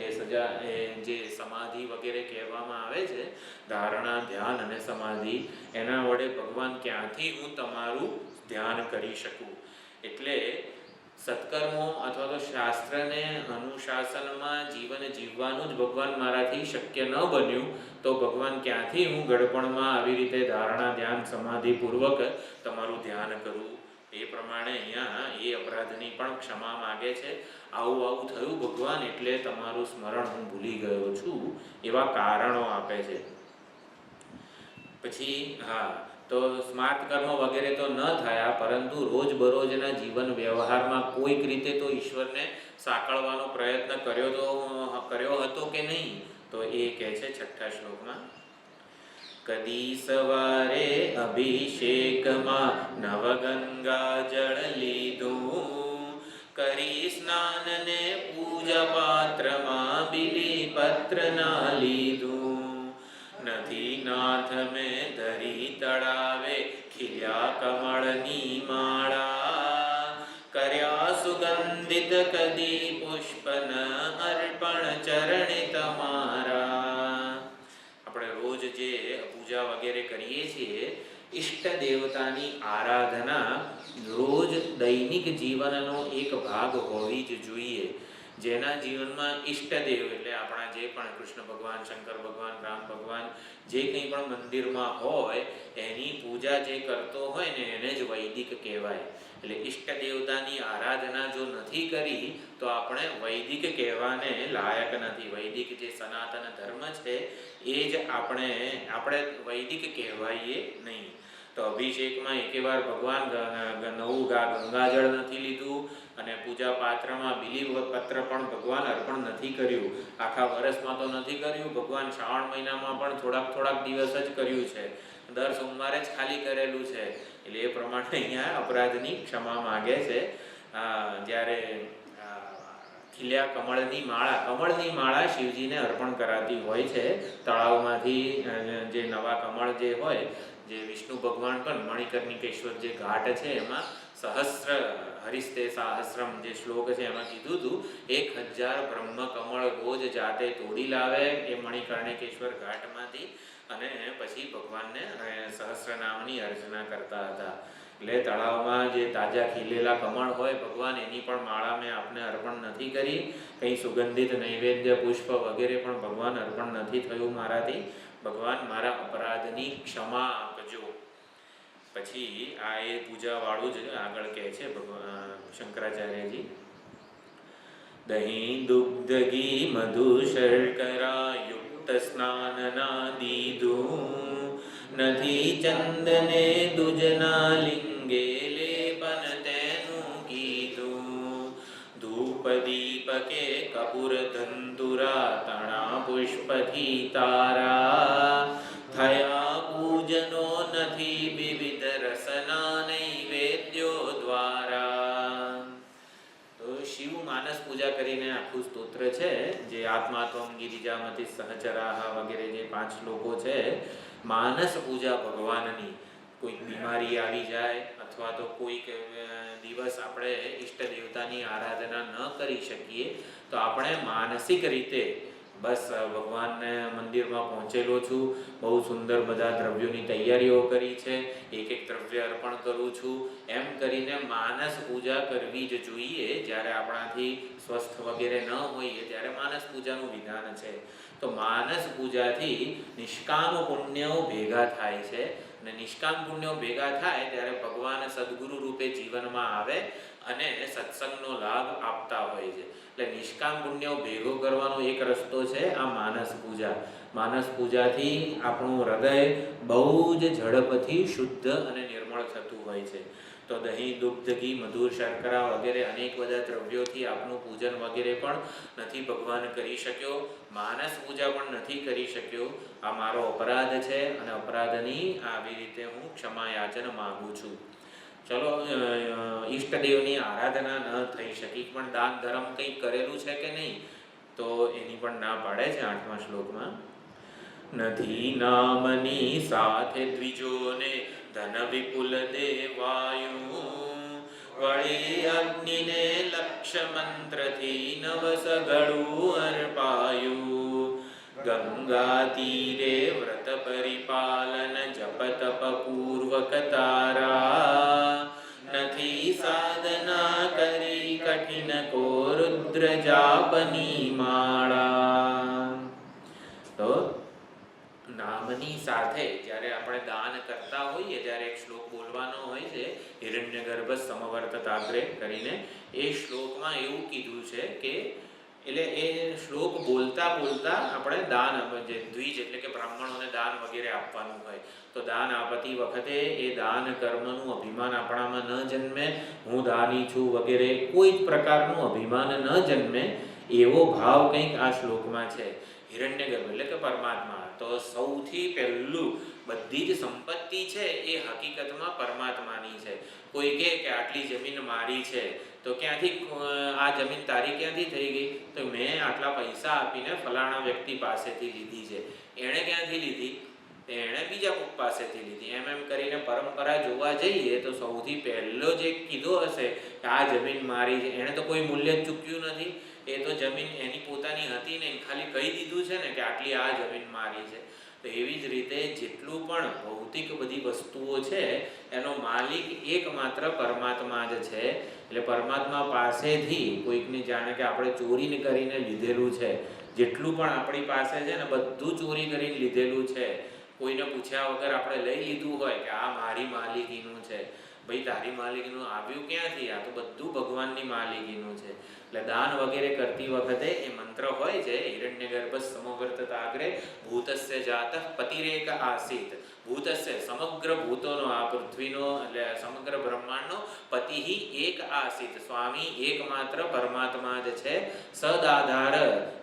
જે સમાધિ વગેરે કહેવામાં આવે છે, ધારણા, ધ્યાન અને સમાધિ, એના વડે ભગવાન ક્યાંથી હું તમારું ધ્યાન કરી શકું? એટલે સત્કર્મો અથવા તો શાસ્ત્રને અનુશાસનમાં જીવન જીવવાનું જ ભગવાન મારાથી શક્ય ન બન્યું, તો ભગવાન ક્યાંથી હું ગડપણમાં આવી રીતે ધારણા, ધ્યાન, સમાધિપૂર્વક તમારું ધ્યાન કરું? એ પ્રમાણે અહીંયા એ અપરાધની પણ ક્ષમા માગે છે. આવું થયું ભગવાન, એટલે તમારું સ્મરણ હું ભૂલી ગયો છું, એવા કારણો આપે છે. પછી તો સ્માર્ટ કર્મ વગેરે તો ન થયા, પરંતુ રોજબરોજના જીવન વ્યવહારમાં કોઈક રીતે તો ઈશ્વરને સાંકળવાનો પ્રયત્ન કર્યો હતો કે નહીં? તો એ કહે છે 6થા શ્લોકમાં, કદી સવારે અભિષેકમાં નવગંગા જળ લીધું, કરી સ્નાન ને પૂજા પાત્રમાં બિલીપત્ર ના લીધું, નથી નાથ મેં ધરી તળાવે ખીલ્યા કમળની માળા, કર્યા સુગંધિત કદી પુષ્પન અર્પણ ચરણે તમારા. આપણે રોજ જે પૂજા વગેરે કરીએ છીએ, ઈષ્ટ દેવતાની આરાધના રોજ દૈનિક જીવનનો એક ભાગ હોવી જ જોઈએ. જેના જીવનમાં ઈષ્ટદેવ એટલે આપણા જે પણ કૃષ્ણ ભગવાન, શંકર ભગવાન, રામ ભગવાન જે કંઈ પણ મંદિરમાં હોય એની પૂજા જે કરતો હોય ને એને જ વૈદિક કહેવાય. એટલે ઈષ્ટ દેવતાની આરાધના જો નથી કરી તો આપણે વૈદિક કહેવાને લાયક નથી. વૈદિક જે સનાતન ધર્મ છે એ જ આપણે વૈદિક કહેવાઈએ નહીં. તો અભિષેકમાં એકેવાર ભગવાન નવું ગંગાજળ નથી લીધું અને પૂજા પાત્રમાં બિલીપત્ર પણ ભગવાન અર્પણ નથી કર્યું. આખા વર્ષમાં તો નથી કર્યું, ભગવાન શ્રાવણ મહિનામાં પણ થોડાક દિવસ જ કર્યું છે, દર સોમવારે જ ખાલી કરેલું છે. એટલે એ પ્રમાણે અહીંયા અપરાધની ક્ષમા માગે છે. જ્યારે ખીલ્યા કમળની માળા શિવજીને અર્પણ કરાતી હોય છે. તળાવમાંથી જે નવા કમળ જે હોય, જે વિષ્ણુ ભગવાન પણ મણિકર્ણિકેશ્વર જે ઘાટ છે એમાં સહસ્ર હરિસ્તે સહસ્રમ જે શ્લોક છે એમાં કીધું હતું 1000 બ્રહ્મ કમળ રોજ જાતે તોડી લાવે એ મણિકર્ણિકેશ્વર ઘાટમાંથી, અને પછી ભગવાનને સહસ્ર નામની અર્ચના કરતા હતા. એટલે તળાવમાં જે તાજા ખીલેલા કમળ હોય ભગવાન, એની પણ માળા મેં આપને અર્પણ નથી કરી. કંઈ સુગંધિત નૈવેદ્ય, પુષ્પ વગેરે પણ ભગવાન અર્પણ નથી થયું મારાથી. ભગવાન મારા અપરાધની ક્ષમા આપજો. પછી આ એ પૂજા વાળું જ આગળ કહે છે શંકરાચાર્યજી, દહીં દુગ્ધ ઘી મધુ શર્કરા યુક્ત સ્નાન ના દીધું, નથી ચંદને દુજના લિંગે લેપન તેનું કીધું, ધૂપ દીપકે કપૂર ધંતુરા તણા પુષ્પથી તારા, થયા પૂજનો નથી વિવિધ રસના નૈવેદ્યો દ્વારા. તો શિવ માનસ પૂજા કરીને આખું સ્તોત્ર સ્તોત્ર છે, જે આત્માત્વમ ગિરિજામતિ સહચરાહ વગેરે જે 5 શ્લોકો છે, માનસ પૂજા ભગવાનની કોઈક બીમારી આવી જાય અથવા તો કોઈક દિવસ આપણે ઈષ્ટ દેવતાની આરાધના ન કરી શકીએ તો આપણે માનસિક રીતે બસ ભગવાનને મંદિરમાં પહોંચેલો છું, બહુ સુંદર બધા દ્રવ્યોની તૈયારીઓ કરી છે, એક દ્રવ્ય અર્પણ કરું છું, એમ કરીને માનસ પૂજા કરવી જ જોઈએ. જ્યારે આપણાથી સ્વસ્થ વગેરે ન હોઈએ ત્યારે માનસ પૂજાનું વિધાન છે. તો માનસ પૂજાથી નિષ્કામ પુણ્યો ભેગા થાય છે, અને નિષ્કામ પુણ્યો ભેગા થાય ત્યારે ભગવાન સદગુરુ રૂપે જીવનમાં આવે અને સત્સંગનો લાભ આપતા હોય છે. એટલે નિષ્કામ પુણ્યો ભેગો કરવાનો એક રસ્તો છે આ માનસ પૂજા. માનસ પૂજાથી આપણું હૃદય બહુ જ ઝડપથી શુદ્ધ અને નિર્મળ થતું હોય છે. તો દહીં, દુગ્ધ, ઘી, મધુર, શર્કરા વગેરે અનેક બધા દ્રવ્યોથી આપનું પૂજન વગેરે પણ નથી ભગવાન કરી શક્યો, માનસ પૂજા પણ નથી કરી શક્યો. આ મારો અપરાધ છે અને અપરાધની આવી રીતે હું ક્ષમા યાચન માગું છું. ચલો, ઈષ્ટદેવની આરાધના ન થઈ શકી પણ દાન ધર્મ કંઈક કરેલું છે કે નહીં, તો એની પણ ના પાડે છે 8મા શ્લોકમાં. નથી નામની સાથે દ્વિજોને ધન વિપુલ દેવાયુ, વળી અગ્નિને લક્ષ્ય મંત્રથી નવ સગળું અર્પાયું. ગંગા તીરે વ્રત પરિપાલન જપ તપ પૂર્વક તારા, નથી સાધના કરી કઠિન કો રુદ્ર જાપની માળા. તો નામની સાથે જ્યારે આપણે દાન કરતા હોઈએ ત્યારે એક શ્લોક બોલવાનો હોય છે, હિરણ્યગર્ભ સમવર્તતાગ્રે કરીને. એ શ્લોકમાં એવું કીધું છે કે એટલે એ શ્લોક બોલતા બોલતા આપણે દાન, જે દ્વિજ એટલે કે બ્રાહ્મણોને દાન વગેરે આપવાનું હોય, તો દાન આપતી વખતે એ દાન કર્મનું અભિમાન આપણામાં ન જન્મે, હું દાની છું વગેરે કોઈ જ પ્રકારનું અભિમાન ન જન્મે એવો ભાવ કંઈક આ શ્લોકમાં છે. હિરણ્યગર્ભ એટલે કે પરમાત્મા. તો સૌથી પહેલું બધી જ સંપત્તિ છે એ હકીકતમાં પરમાત્માની છે. કોઈ કહે કે આટલી જમીન મારી છે, તો ક્યાંથી આ જમીન તારી ક્યાંથી થઈ ગઈ? તો મેં આટલા પૈસા આપીને ફલાણા વ્યક્તિ પાસેથી લીધી છે. એણે ક્યાંથી લીધી? એણે બીજા કોઈક પાસેથી લીધી. એમ કરીને પરંપરા જોવા જઈએ તો સૌથી પહેલો જે કીધો હશે કે આ જમીન મારી છે, એણે તો કોઈ મૂલ્ય જ ચૂક્યું નથી. એ તો જમીન એની પોતાની હતી ને, ખાલી કહી દીધું છે ને કે આટલી આ જમીન મારી છે. તો એવી જ રીતે જેટલું પણ ભૌતિક બધી વસ્તુઓ છે એનો માલિક એકમાત્ર પરમાત્મા જ છે. એટલે પરમાત્મા પાસેથી કોઈકને જાણે કે આપણે ચોરીને કરીને લીધેલું છે, જેટલું પણ આપણી પાસે છે ને બધું ચોરી કરીને લીધેલું છે. કોઈને પૂછ્યા વગર આપણે લઈ લીધું હોય કે આ મારી માલિકીનું છે. ભાઈ, તારી માલિકીનું આવ્યું ક્યાંથી? આ તો બધું ભગવાનની માલિકીનું છે. એટલે દાન વગેરે કરતી વખતે એ મંત્ર હોય છે, હિરણ્યગર્ભ સમવર્તતાગ્રે ભૂતસ્ય જાતઃ પતિરેક આસીત. ભૂતસ્ય સમગ્ર ભૂતોનો, આ પૃથ્વીનો એટલે સમગ્ર બ્રહ્માંડનો પતિ એક આસીત. સ્વામી એકમાત્ર પરમાત્મા જ છે. સદાધાર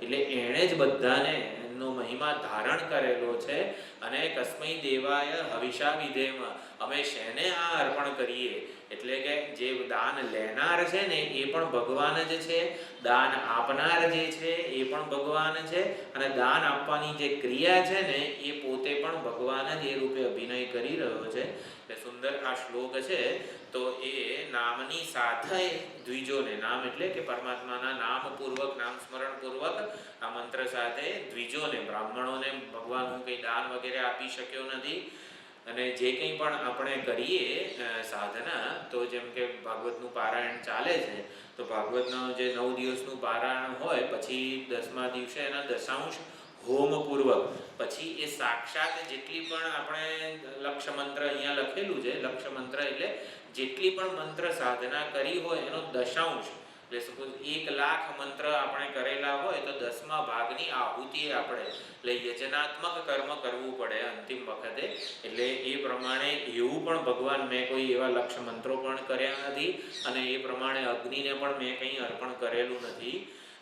એટલે એણે જ બધાને નો મહિમા ધારણ કરેલો છે. અને કસ્મૈ દેવાય હવિષા વિધેમ, અમે શેને આ અર્પણ કરીએ? એટલે કે જે દાન લેનાર છે ને એ પણ ભગવાન જ છે, દાન આપનાર જે છે એ પણ ભગવાન છે, અને દાન આપવાની જે ક્રિયા છે ને એ પોતે પણ ભગવાન જ એ રૂપે અભિનય કરી રહ્યો છે. એટલે સુંદર આ શ્લોક છે. તો એ નામની સાથે દ્વિજોને, નામ એટલે કે પરમાત્માના નામપૂર્વક, નામ સ્મરણપૂર્વક આ મંત્ર સાથે દ્વિજોને, બ્રાહ્મણોને ભગવાન હું કંઈ દાન વગેરે આપી શક્યો નથી. અને જે કંઈ પણ આપણે કરીએ સાધના, તો જેમ કે ભાગવતનું પારાયણ ચાલે છે, તો ભાગવતનું જે 9 દિવસનું પારાયણ હોય પછી 10મા દિવસે એના દશાંશ હોમપૂર્વક પછી એ સાક્ષાત જેટલી પણ આપણે લક્ષ્ય મંત્ર અહીંયા લખેલું છે, લક્ષ્ય મંત્ર એટલે જેટલી પણ મંત્ર સાધના કરી હોય એનો દશાંશ, એટલે સપોઝ 1,00,000 મંત્ર આપણે કરેલા હોય તો 10મા ભાગની આહુતિ આપણે એટલે યજનાત્મક કર્મ કરવું પડે અંતિમ વખતે. એટલે એ પ્રમાણે એવું પણ ભગવાન, મેં કોઈ એવા લક્ષ્ય મંત્રો પણ કર્યા નથી અને એ પ્રમાણે અગ્નિને પણ મેં કંઈ અર્પણ કરેલું નથી.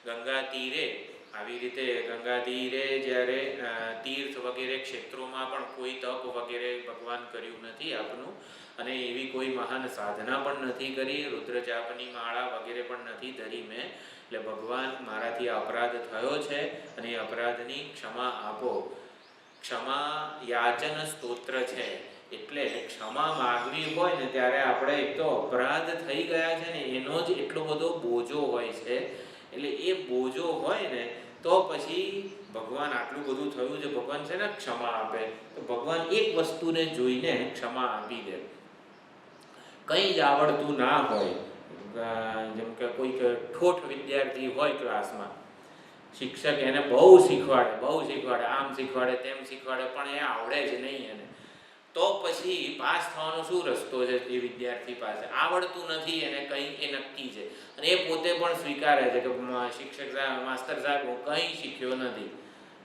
ગંગા તીરે આવી રીતે, ગંગા તીરે જ્યારે તીર્થ વગેરે ક્ષેત્રોમાં પણ કોઈ તપ વગેરે ભગવાન કર્યું નથી આપનું, અને એવી કોઈ મહાન સાધના પણ નથી કરી, રુદ્રજાપની માળા વગેરે પણ નથી ધરી મેં. એટલે ભગવાન મારાથી અપરાધ થયો છે અને એ અપરાધની ક્ષમા આપો. ક્ષમા યાચન સ્તોત્ર છે, એટલે ક્ષમા માગવી હોય ને ત્યારે આપણે એક તો અપરાધ થઈ ગયા છે ને એનો જ એટલો બધો બોજો હોય છે, એટલે એ બોજો હોય ને તો પછી ભગવાન આટલું બધું થયું છે, ભગવાન છે ને ક્ષમા આપે, તો ભગવાન એક વસ્તુને જોઈને ક્ષમા આપી દે. કંઈ જ આવડતું ના હોય, જેમ કે કોઈક ઠોઠ વિદ્યાર્થી હોય ક્લાસમાં, શિક્ષક એને બહુ શીખવાડે, આમ શીખવાડે તેમ શીખવાડે, પણ એ આવડે જ નહીં એને, તો પછી પાસ થવાનો શું રસ્તો છે? એ વિદ્યાર્થી પાસે આવડતું નથી, એને કંઈ એ નક્કી છે અને એ પોતે પણ સ્વીકારે છે કે શિક્ષક સાહેબ, માસ્તર સાહેબ, હું કંઈ શીખ્યો નથી.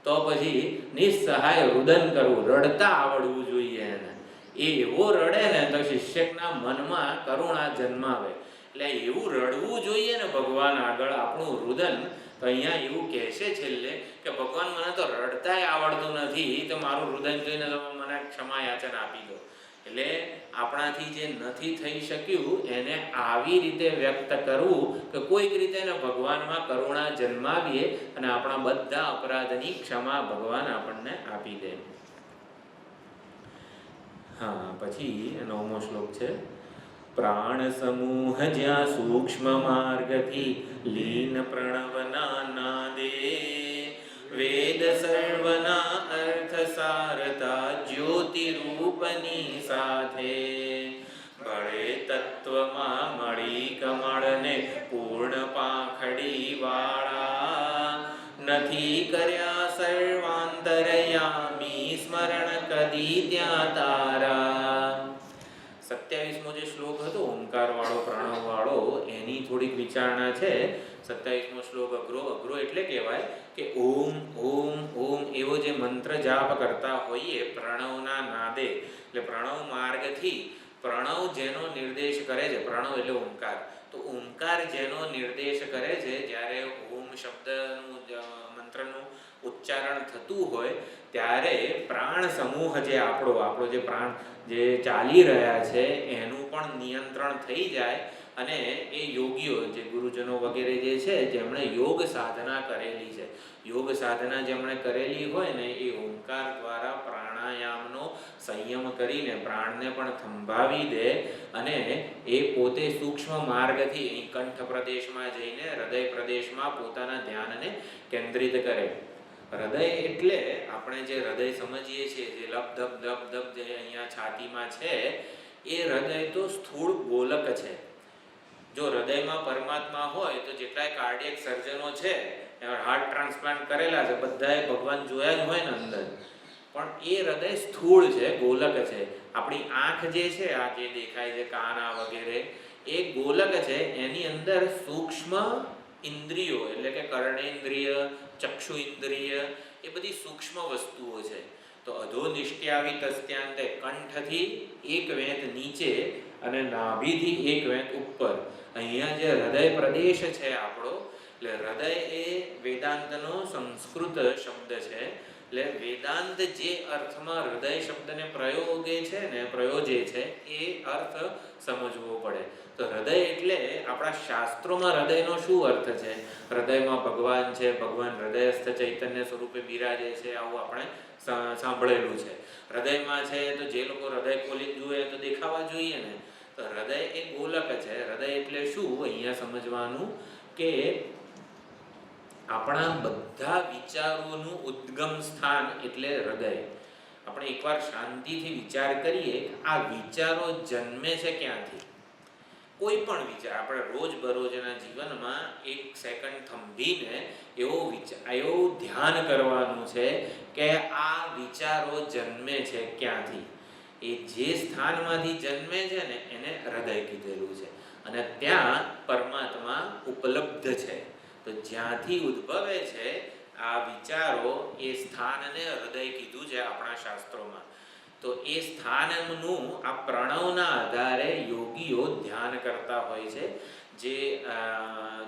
તો પછી નિસ્સહાય રુદન કરવું, રડતા આવડવું જોઈએ એને. એ એવો રડે ને તો શિક્ષકના મનમાં કરુણા જન્માવે. એટલે એવું રડવું જોઈએ ને ભગવાન આગળ આપણું રુદન. તો અહીંયા એવું કહે છે છેલ્લે કે ભગવાન, મને તો રડતાય આવડતું નથી, તો મારું રુદન જોઈને તમે મને ક્ષમા યાચન આપી દો. એટલે આપણાથી જે નથી થઈ શક્યું એને આવી રીતે વ્યક્ત કરવું કે કોઈક રીતે એને ભગવાનમાં કરુણા જન્માવીએ અને આપણા બધા અપરાધની ક્ષમા ભગવાન આપણને આપી દે. હા, પછી 9મો શ્લોક છે. પ્રાણ સમૂહ જ્યાં સૂક્ષ્મ માર્ગથી લીન પ્રણવના નાદે, વેદ સર્વના અર્થ સારતા જ્યોતિ રૂપની સાથે, ભળે તત્વમાં મળી કમળને પૂર્ણ પાંખડી વાળા, નથી કર્યા સર્વાંતરયામી સ્મરણ કદી ત્યાં તારા. 27મો જે શ્લોક હતો ઓમકાર વાળો, પ્રણવ વાળો, એની થોડીક વિચારણા છે. 27મો શ્લોક અઘરો એટલે કહેવાય કે ઓમ ઓમ ઓમ એવો જે મંત્ર જાપ કરતા હોઈએ પ્રણવના નાદે, એટલે પ્રણવ માર્ગથી, પ્રણવ જેનો નિર્દેશ કરે છે, પ્રણવ એટલે ઓમકાર, તો ઓમકાર જેનો નિર્દેશ કરે છે, જ્યારે ઓમ શબ્દનું મંત્રનું ઉચ્ચારણ થતું હોય ત્યારે પ્રાણ સમૂહ જે આપણો જે પ્રાણ જે ચાલી રહ્યા છે એનું પણ નિયંત્રણ થઈ જાય અને એ યોગીઓ જે ગુરુજનો વગેરે જે છે જેમણે યોગ સાધના કરેલી છે, યોગ સાધના જેમણે કરેલી હોય ને એ ઓમકાર દ્વારા પ્રાણાયામનો સંયમ કરીને પ્રાણને પણ થંભાવી દે અને એ પોતે સૂક્ષ્મ માર્ગથી અહીં કંઠ પ્રદેશમાં જઈને હૃદય પ્રદેશમાં પોતાના ધ્યાનને કેન્દ્રિત કરે. હૃદય એટલે આપણે જે હૃદય સમજીએ છીએ, જે લપ ધપ ધપ ધપ જે અહીંયા છાતીમાં છે, એ હૃદય તો સ્થૂળ ગોલક છે. જો હૃદયમાં પરમાત્મા હોય તો જેટલાય કાર્ડિયક સર્જનો છે, હાર્ટ ટ્રાન્સપ્લાન્ટ કરેલા છે, બધાએ ભગવાન જોયા જ હોય ને અંદર, પણ એ હૃદય સ્થૂળ છે, ગોલક છે. આપણી આંખ જે છે, આ જે દેખાય છે, કાન આ વગેરે, એ ગોલક છે. એની અંદર સૂક્ષ્મ ઇન્દ્રિયો એટલે કે કર્ણેન્દ્રિય, ચક્ષુ ઇન્દ્રિય, એ બધી સૂક્ષ્મ વસ્તુઓ છે. તો અધોનિષ્ઠ્યાવી તસ્ત્યાંતે, કંઠથી એક વેંત નીચે અને નાભીથી એક વેંત ઉપર, અહીંયા જે હૃદય પ્રદેશ છે આપણો, એટલે હૃદય એ વેદાંતનો સંસ્કૃત શબ્દ છે. એટલે વેદાંત જે અર્થમાં હૃદય શબ્દને પ્રયોજે છે એ અર્થ સમજવો પડે. તો હૃદય એટલે આપણા શાસ્ત્રોમાં હૃદયનો શું અર્થ છે? હૃદયમાં ભગવાન છે, ભગવાન હૃદયસ્થ ચૈતન્ય સ્વરૂપે બિરાજે છે, આવું આપણે સાંભળેલું છે. હૃદયમાં છે તો જે લોકો હૃદય ખોલી જુએ તો દેખાવા જોઈએ ને. તો હૃદય એ ગોલક છે. હૃદય એટલે શું અહીંયા સમજવાનું કે આપણા બધા વિચારોનું ઉદ્ગમ સ્થાન એટલે હૃદય. આપણે એકવાર શાંતિથી વિચાર કરીએ, આ વિચારો જન્મે છે ક્યાંથી? કોઈ પણ વિચાર આપણે રોજબરોજના જીવનમાં એક સેકન્ડ થંભીને એવું ધ્યાન કરવાનું છે કે આ વિચારો જન્મે છે ક્યાંથી. એ જે સ્થાનમાંથી જન્મે છે ને એને હૃદય કીધેલું છે અને ત્યાં પરમાત્મા ઉપલબ્ધ છે. તો જ્યાંથી ઉદ્ભવે છે આ વિચારો, એ સ્થાનને હૃદય કીધું છે આપણા શાસ્ત્રોમાં. તો એ સ્થાનનું આ પ્રણવના આધારે યોગીઓ ધ્યાન કરતા હોય છે. જે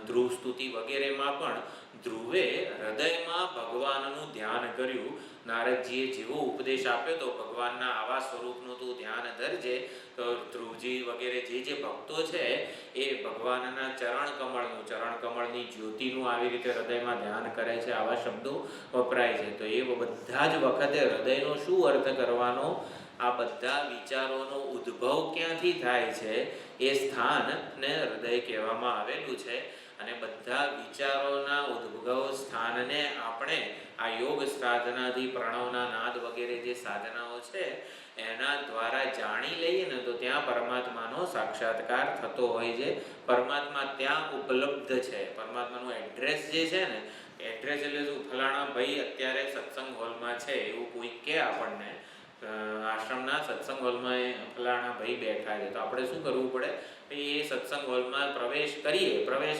ધ્રુવ સ્તુતિ વગેરેમાં પણ ધ્રુવે હૃદયમાં ભગવાનનું ધ્યાન કર્યું નારદજીએ જેવો ઉપદેશ આપ્યો તો ભગવાનના આવા સ્વરૂપનું તું ધ્યાન ધરજે, તો ધ્રુવજી વગેરે જે ભક્તો છે એ ભગવાનના ચરણ કમળની જ્યોતિનું આવી રીતે હૃદયમાં ધ્યાન કરે છે, આવા શબ્દો વપરાય છે. તો એ બધા જ વખતે હૃદયનો શું અર્થ કરવાનો? આ બધા વિચારોનો ઉદ્ભવ ક્યાંથી થાય છે એ સ્થાનને હૃદય કહેવામાં આવેલું છે. અને બધા વિચારોના ઉદ્ભવ સ્થાનને આપણે આ યોગ સાધનાથી, પ્રણવના નાદ વગેરે જે સાધનાઓ છે એના દ્વારા જાણી લઈએ ને તો ત્યાં પરમાત્માનો સાક્ષાત્કાર થતો હોય છે. પરમાત્મા ત્યાં ઉપલબ્ધ છે. પરમાત્માનું એડ્રેસ જે છે ને, એડ્રેસ એટલે શું? ફલાણા ભાઈ અત્યારે સત્સંગ હોલમાં છે એવું કોઈ કે આપણને, આશ્રમના સત્સંગ હોલમાં ફલાણા ભાઈ બેઠા છે, તો આપણે શું કરવું પડે? એ સત્સંગ હોલમાં પ્રવેશ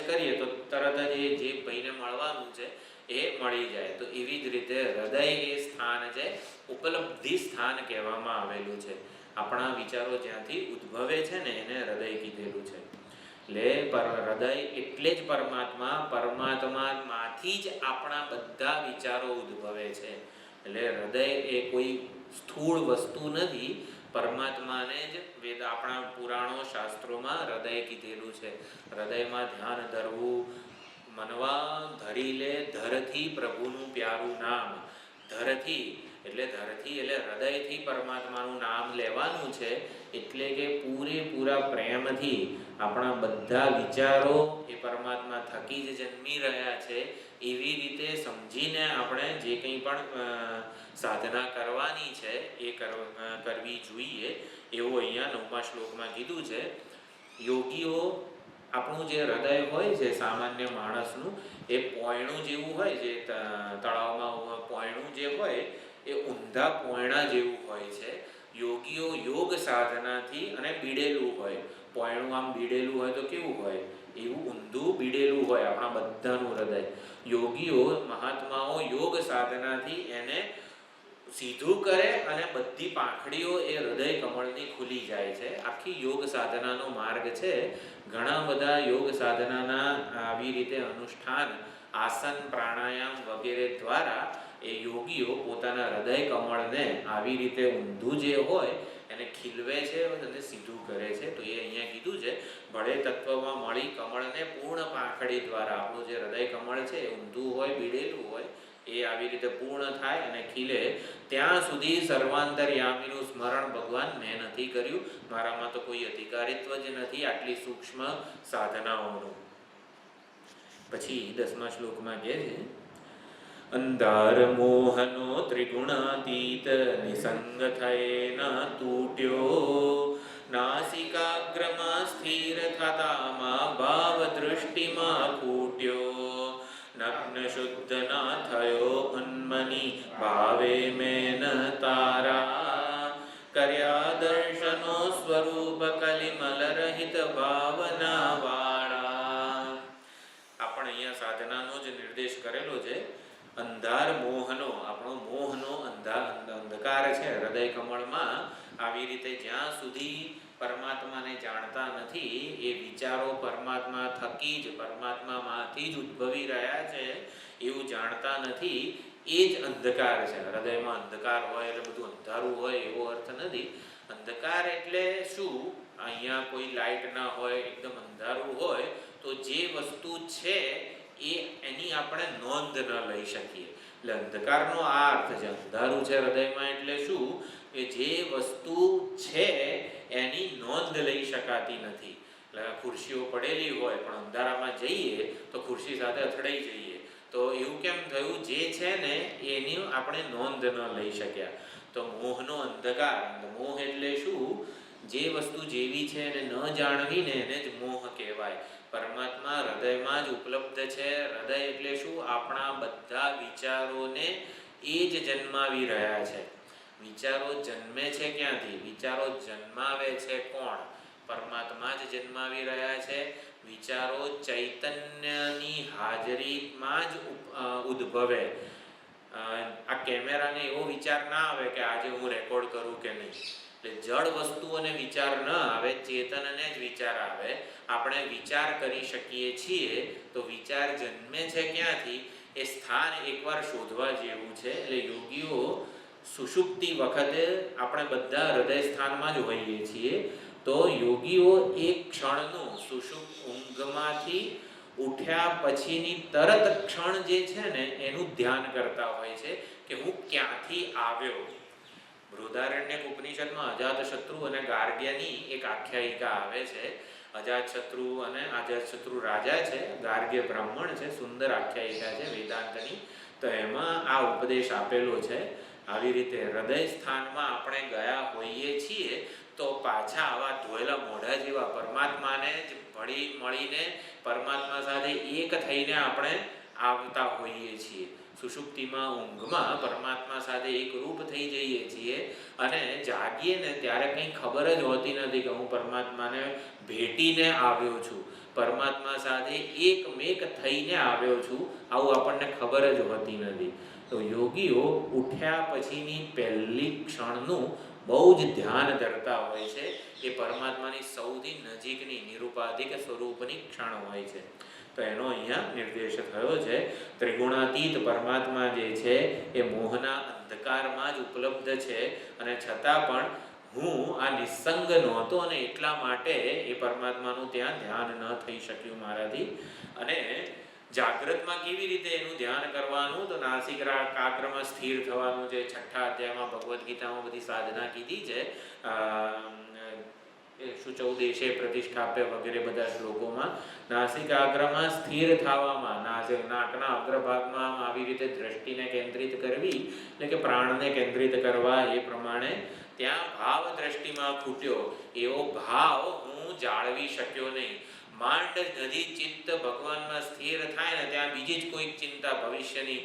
કરીએ તો તરત જ જે ભાઈને મળવાનું છે એ મળી જાય. તો એવી જ રીતે હૃદય એ સ્થાન છે, ઉપલબ્ધિ સ્થાન કહેવામાં આવેલું છે. આપણા વિચારો જ્યાંથી ઉદ્ભવે છે ને એને હૃદય કીધેલું છે. એટલે હૃદય એટલે જ પરમાત્મામાંથી જ આપણા બધા વિચારો ઉદ્ભવે છે. એટલે હૃદય એ કોઈ સ્થૂળ વસ્તુ નથી. પરમાત્માને જ આપણા પુરાણો શાસ્ત્રોમાં હૃદય કીધેલું છે. હૃદયમાં ધ્યાન ધરવું. મનવા ધરી લે ધરથી પ્રભુનું પ્યારું નામ. ધરથી એટલે હૃદયથી પરમાત્માનું નામ લેવાનું છે. એટલે કે પૂરેપૂરા પ્રેમથી આપણા બધા વિચારો એ પરમાત્મા થકી જ જન્મી રહ્યા છે એવી રીતે સમજીને આપણે જે કંઈ પણ સાધના કરવાની છે એ કરવી જોઈએ એવું અહીંયા 9મા શ્લોકમાં કીધું છે. યોગીઓ, આપણું જે હૃદય હોય છે સામાન્ય માણસનું, એ પોયણું જેવું હોય છે. તળાવમાં પોયણું જે હોય એ ઊંધા પોયણા જેવું હોય છે. યોગીઓ યોગ સાધનાથી અને બીડેલું હોય. પોયણું આમ બીડેલું હોય તો કેવું હોય? એવું ઊંધું બીડેલું હોય આપણા બધાનું હૃદય. યોગીઓ, મહાત્માઓ યોગ સાધનાથી એને સીધું કરે અને બધી પાંખડીઓ એ હૃદય કમળની ખુલી જાય છે. આખી યોગ સાધનાનો માર્ગ છે. ઘણા બધા યોગ સાધનાના આવી રીતે અનુષ્ઠાન, આસન, પ્રાણાયામ વગેરે દ્વારા એ યોગીઓ પોતાના હૃદય કમળને આવી રીતે ઊંધું જે હોય એને ખીલવે છે અને સીધું કરે છે. તો એ અહીંયા કીધું છે, ભળે તત્વમાં મળી કમળને પૂર્ણ પાંખડી દ્વારા. આપણું જે હૃદય કમળ છે એ ઊંધું હોય, બીડેલું હોય, એ આવી રીતે પૂર્ણ થાય અને ખીલે. ત્યાં સુધી સર્વાંતરયામીનું સ્મરણ ભગવાન મેં નથી કર્યું, મારામાં તો કોઈ અધિકારિત્વ જ નથી આટલી સૂક્ષ્મ સાધનાઓનું. પછી 10મા શ્લોકમાં કહે છે, અંધાર મોહનો ત્રિગુણાતીત નિસંગ થયે ન તૂટ્યો, નાસિકાગ્રમાં સ્થિર થતામાં ભાવ દૃષ્ટિમાં ફૂટ્યો, નગ્ન શુદ્ધ ના થયો ઉન્મની ભાવે મેં તારા, કર્યા દર્શનો સ્વરૂપ કલિમલ રહિત ભાવના વાળા. આપણે અહીંયા સાધનાનો જ નિર્દેશ કરેલો છે. અંધાર મોહનો, આપણો મોહનો અંધકાર છે હૃદય કમળમાં. આવી રીતે જ્યાં સુધી પરમાત્માને જાણતા નથી, એ વિચારો પરમાત્મા થકી જ, પરમાત્મામાંથી જ ઉદ્ભવી રહ્યા છે એવું જાણતા નથી, એ જ અંધકાર છે. હૃદયમાં અંધકાર હોય એટલે બધું અંધારું હોય એવો અર્થ નથી. અંધકાર એટલે શું? અહીંયા કોઈ લાઇટ ના હોય, એકદમ અંધારું હોય તો જે વસ્તુ છે એની આપણે નોંધ ન લઈ શકીએ. એટલે અંધકારનો આ અર્થ છે. અંધારું છે હૃદયમાં એટલે શું? કે જે વસ્તુ છે એની નોંધ લઈ શકાતી નથી. એટલે ખુરશીઓ પડેલી હોય પણ અંધારામાં જઈએ તો ખુરશી સાથે અથડાઈ જઈએ. તો એવું કેમ થયું? જે છે ને એની આપણે નોંધ ન લઈ શક્યા. તો મોહનો અંધકાર. મોહ એટલે શું? જે વસ્તુ જેવી છે એને ન જાણવીને એને જ મોહ કહેવાય. પરમાત્મા હૃદયમાં જ ઉપલબ્ધ છે. હૃદય એટલે શું? આપણા બધા વિચારોને એ જ જન્માવી રહ્યા છે. વિચારો જન્મે છે ક્યાંથી? વિચારો જન્માવે છે કોણ? પરમાત્મા જ જન્માવી રહ્યા છે. વિચારો ચૈતન્યની હાજરીમાં જ ઉદ્ભવે. આ કેમેરાને એવો વિચાર ના આવે કે આજે હું રેકોર્ડ કરું કે નહીં. એટલે જળ વસ્તુઓને વિચાર ન આવે, ચેતનને જ વિચાર આવે. આપણે વિચાર કરી શકીએ છીએ. તો વિચાર જન્મે છે ક્યાંથી? એ સ્થાન એકવાર શોધવા જેવું છે. એટલે યોગીઓ સુષુપ્તિ વખતે આપણે બધા હૃદય સ્થાનમાં જ હોઈએ છીએ. તો યોગીઓ એક ક્ષણનું સુષુપ્ત ઊંઘમાંથી ઉઠ્યા પછીની તરત ક્ષણ જે છે ને એનું ધ્યાન કરતા હોય છે કે હું ક્યાંથી આવ્યો. બૃહદારણ્યક ઉપનિષદમાં અજાતશત્રુ અને ગાર્ગ્યની એક આખ્યાયિકા આવે છે. અજાતશત્રુ અને અજાતશત્રુ રાજા છે, ગાર્ગ્ય બ્રાહ્મણ છે. સુંદર આખ્યાયિકા છે વેદાંતની. તો એમાં આ ઉપદેશ આપેલો છે. આવી રીતે હૃદય સ્થાનમાં આપણે ગયા હોઈએ છીએ તો પાછા આવા ધોયેલા મોઢા જેવા પરમાત્માને જ મળીને પરમાત્મા સાથે એક થઈને આપણે આવતા હોઈએ છીએ. સુષુપ્તિમાં ઊંઘમાં પરમાત્મા સાથે એક રૂપ થઈ જઈએ છીએ અને જાગીએ ને ત્યારે કંઈ ખબર જ હોતી નથી કે હું પરમાત્માને ભેટીને આવ્યો છું, પરમાત્મા સાથે એકમેક થઈને આવ્યો છું, આવું આપણને ખબર જ હોતી નથી. તો યોગીઓ ઉઠ્યા પછીની પહેલી ક્ષણનું બહુ જ ધ્યાન ધરતા હોય છે. એ પરમાત્માની સૌથી નજીકની નિરૂપાધિક સ્વરૂપની ક્ષણ હોય છે. તો એનો અહીંયા નિર્દેશ થયો છે. ત્રિગુણાતીત પરમાત્મા જે છે એ મોહના અંધકારમાં જ ઉપલબ્ધ છે અને છતાં પણ હું આ નિસંગ નહોતો અને એટલા માટે એ પરમાત્માનું ત્યાં ધ્યાન ન થઈ શક્યું મારાથી. અને જાગ્રતમાં કેવી રીતે એનું ધ્યાન કરવાનું? તો નાસિકાગ્રમાં સ્થિર થવાનું છે. 6ઠ્ઠા અધ્યાયમાં ભગવદ્ ગીતામાં બધી સાધના કીધી છે. શુચૌદેશે પ્રતિષ્ઠાપ્ય વગેરે બધા શ્લોકોમાં નાસિકાગ્રમાં સ્થિર થવામાં, નાકના અગ્રભાગમાં આવી રીતે દ્રષ્ટિને કેન્દ્રિત કરવી, એટલે કે પ્રાણને કેન્દ્રિત કરવા. એ પ્રમાણે ત્યાં ભાવ દ્રષ્ટિમાં ખૂટ્યો. એવો ભાવ હું જાળવી શક્યો નહીં. માંડ નદી ચિત્ત ભગવાનમાં સ્થિર થાય ને ત્યાં બીજી જ કોઈક ચિંતા ભવિષ્યની,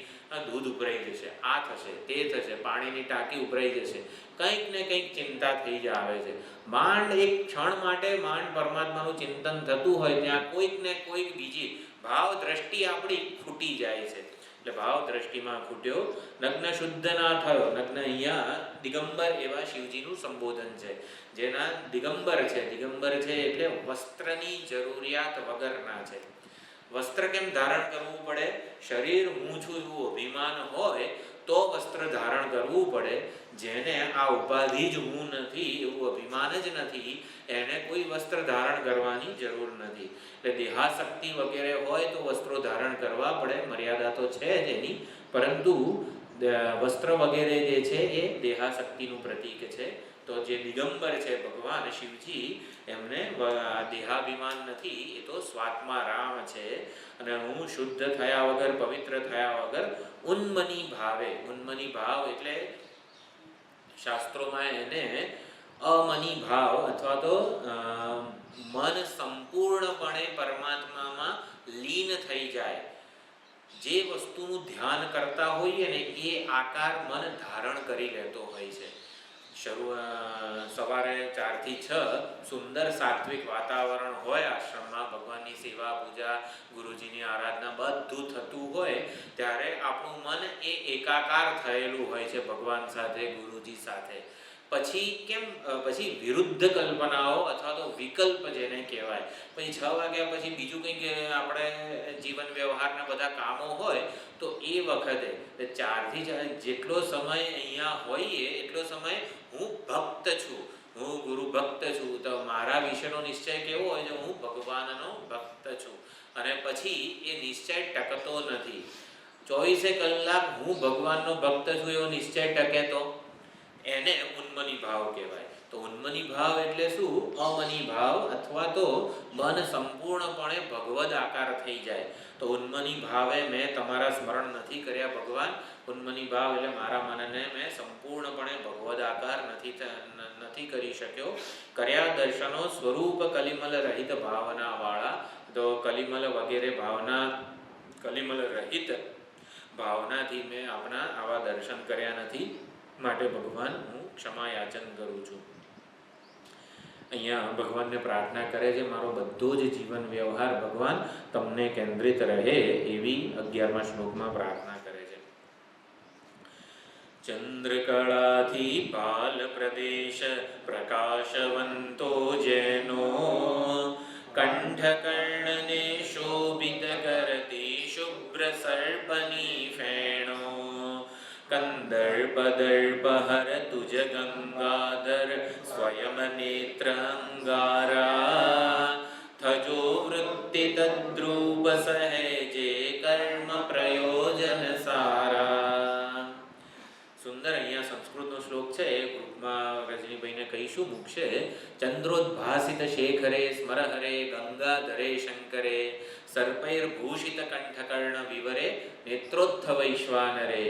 દૂધ ઉભરાઈ જશે, આ થશે, તે થશે, પાણીની ટાંકી ઉભરાઈ જશે, કંઈક ને કંઈક ચિંતા થઈ જ આવે છે. માંડ એક ક્ષણ માટે માંડ પરમાત્માનું ચિંતન થતું હોય ત્યાં કોઈક ને કોઈક બીજી ભાવ દ્રષ્ટિ આપણી ખૂટી જાય છે. એટલે ભાવ દ્રષ્ટિમાં ખૂટ્યો. નગ્ન શુદ્ધ ના થયો. નગ્ન અહીંયા દિગંબર એવા શિવજીનું સંબોધન છે. જેના દિગંબર છે. દિગંબર છે એટલે વસ્ત્રની જરૂરિયાત વગરના છે. વસ્ત્ર કેમ ધારણ કરવું પડે? શરીર હું છું એવું અભિમાન હોય તો વસ્ત્ર ધારણ કરવું પડે. જેને આ ઉપાધિ જ હું નથી એવું અભિમાન જ નથી એને કોઈ વસ્ત્ર ધારણ કરવાની જરૂર નથી. એટલે દેહાશક્તિ વગેરે હોય તો વસ્ત્રો ધારણ કરવા પડે. મર્યાદા તો છે જ એની, પરંતુ વસ્ત્ર વગેરે જે છે એ દેહાશક્તિનું પ્રતીક છે. તો જે દિગંબર છે ભગવાન શિવજી, એમને દેહાભિમાન નથી, એ તો સ્વાત્મા રામ છે. અને હું શુદ્ધ થયા વગર, પવિત્ર થયા વગર ઉન્મની ભાવે, ઉન્મની ભાવ એટલે શાસ્ત્રોમાં એને અમની ભાવ અથવા તો મન સંપૂર્ણપણે પરમાત્મામાં લીન થઈ જાય. જે વસ્તુનું ધ્યાન કરતા હોઈએ ને એ આકાર મન ધારણ કરી લેતો હોય છે. સવારે 4 થી 6 સુંદર સાત્વિક વાતાવરણ હોય આશ્રમમાં, ભગવાનની સેવા પૂજા, ગુરુજીની આરાધના બધું થતું હોય ત્યારે આપણું મન એ એકાકાર થયેલું હોય છે ભગવાન સાથે, ગુરુજી સાથે. પછી વિરુદ્ધ કલ્પનાઓ અથવા તો વિકલ્પ જેને કહેવાય, પછી 6 વાગ્યા પછી બીજું કંઈક આપણે જીવન વ્યવહારના બધા કામો હોય તો એ વખતે 4 થી 6 જેટલો સમય અહીંયા હોઈએ એટલો સમય હું ભક્ત છું, હું ગુરુ ભક્ત છું. તો મારા વિશેનો નિશ્ચય કેવો હોય છે? હું ભગવાનનો ભક્ત છું. અને પછી એ નિશ્ચય ટકતો નથી. 24 કલાક હું ભગવાનનો ભક્ત છું એવો નિશ્ચય ટકે તો એને ઉન્મની ભાવ કહેવાય. તો ઉન્મની ભાવ એટલે શું? અમની ભાવ અથવા તો મન સંપૂર્ણપણે ભગવદ આકાર થઈ જાય. તો ઉન્મની ભાવે મેં તમારા સ્મરણ નથી કર્યા ભગવાન. ઉન્મની ભાવ એટલે મારા મનને મેં સંપૂર્ણપણે ભગવદ આકાર નથી કરી શક્યો. કર્યા દર્શનો સ્વરૂપ કલિમલ રહિત ભાવના વાળા. તો કલિમલ વગેરે ભાવના, કલિમલ રહિત ભાવનાથી મેં આપણા આવા દર્શન કર્યા નથી, માટે ભગવાન હું ક્ષમા યાચન કરું છું. અહીંયા ભગવાનને પ્રાર્થના કરે છે મારો બધો જ જીવન વ્યવહાર ભગવાન તમને કેન્દ્રિત રહે એવી 11મા શ્લોકમાં પ્રાર્થના કરે છે. ચંદ્રકળાથી પાલ પ્રદેશ પ્રકાશવંતો જેનો કંઠકર્ણને શોભિત કરતી શુભ્ર સર્પની ફેણો કંદર્પ દર્પ હર તુજ ગંગાધર સ્વયં નેત્ર અંગારા થજો વૃત્તિ તદ્રૂપ સહેજે કર્મ પ્રયોજન સારા. સુંદર અહીંયા સંસ્કૃતનો શ્લોક છે, એ ગ્રુપમાં રજનીભાઈને કહીશું મૂકશે. ચંદ્રોદ્ભાસિત શેખરે સ્મર હરે ગંગાધરે શંકરે સર્પૈર્ભૂષિત કંઠકર્ણ વિવરે નેત્રોત્થ વૈશ્વાનરે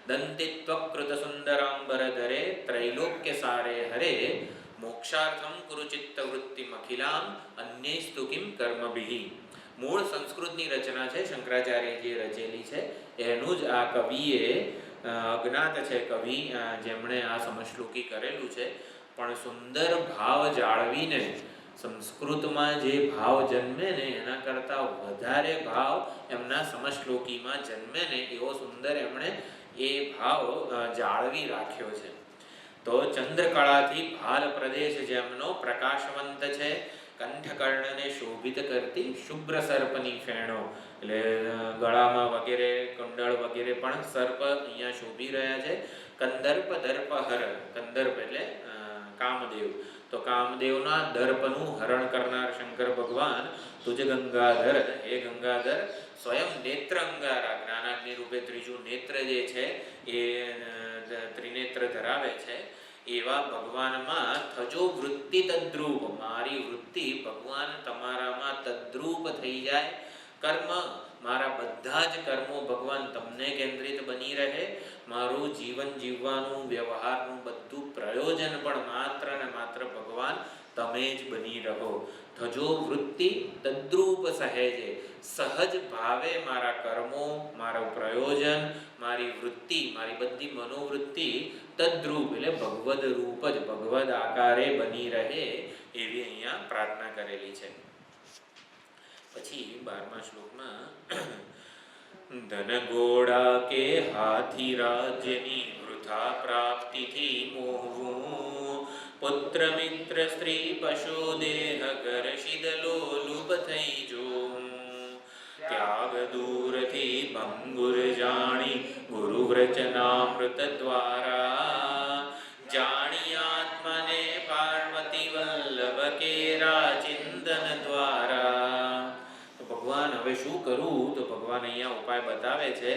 દંતિત્વકૃત સુંદરાંબરધરે ત્રૈલોક્ય સારે હરે મોક્ષાર્થમ કુરુ ચિત્તવૃત્તિમખિલામ અન્યૈસ્તુ કિમ કર્મભિઃ. મૂળ સંસ્કૃતની રચના છે, શંકરાચાર્યજીએ રચેલી છે. એનું જ આ કવિએ અજ્ઞાત છે કવિ જેમણે આ સમશ્લોકી કરેલું છે. પણ સુંદર ભાવ જાળવીને સંસ્કૃતમાં જે ભાવ જન્મે ને એના કરતાં વધારે ભાવ એમના સમશ્લોકીમાં જન્મે ને એવો સુંદર એમણે એ ભાવ જાળવી રાખ્યો છે. તો ચંદ્રકળાથી ભાલ પ્રદેશ જેમનો પ્રકાશવંત છે, કંઠકર્ણને શોભિત કરતી શુભ્ર સર્પની ફેણો, એટલે ગળામાં વગેરે કુંડળ વગેરે પણ સર્પ અહીંયા શોભી રહ્યા છે. કંદર્પ દર્પ હર, કંદર્પ એટલે કામદેવ, તો કામદેવના દર્પનું હરણ કરનાર શંકર ભગવાન તુજ ગંગાધર, હે ગંગાધર સ્વયં નેત્ર અંગારા, જ્ઞાનાગ્નિ રૂપે ત્રીજું નેત્ર જે છે એ ત્રિનેત્ર ધરાવે છે, એવા ભગવાનમાં થજો વૃત્તિ તદ્રૂપ, મારી વૃત્તિ ભગવાન તમારામાં તદ્રૂપ થઈ જાય. કર્મ, મારા બધા જ કર્મો ભગવાન તમને કેન્દ્રિત બની રહે. મારું જીવન જીવવાનું, વ્યવહારનું બધું પ્રયોજન પણ માત્ર ને માત્ર ભગવાન તમે જ બની રહો. થજો વૃત્તિ તદ્રૂપ સહેજે, સહજ ભાવે મારા કર્મો, મારું પ્રયોજન, મારી વૃત્તિ, મારી બધી મનોવૃત્તિ તદ્રૂપ એટલે ભગવદ રૂપ જ, ભગવદ આકારે બની રહે એવી અહીંયા પ્રાર્થના કરેલી છે. પછી 12મા શ્લોકમાં ધન ઘોડા કે હાથી રાજ્યની વૃથા પ્રાપ્તિથી મોહવું, પુત્ર મિત્ર સ્ત્રી પશુ દેહ ગર્ષિત લોલુપ થઈ જોવું, ત્યાગ દૂરથી ભંગુર જાણી ગુરુ વ્રચનામૃત દ્વારા, જાણી આત્મને પાર્વતી વલ્લભ કેરા ચિંતન દ્વારા. ભગવાન હવે શું કરું? તો ભગવાન અહીંયા ઉપાય બતાવે છે.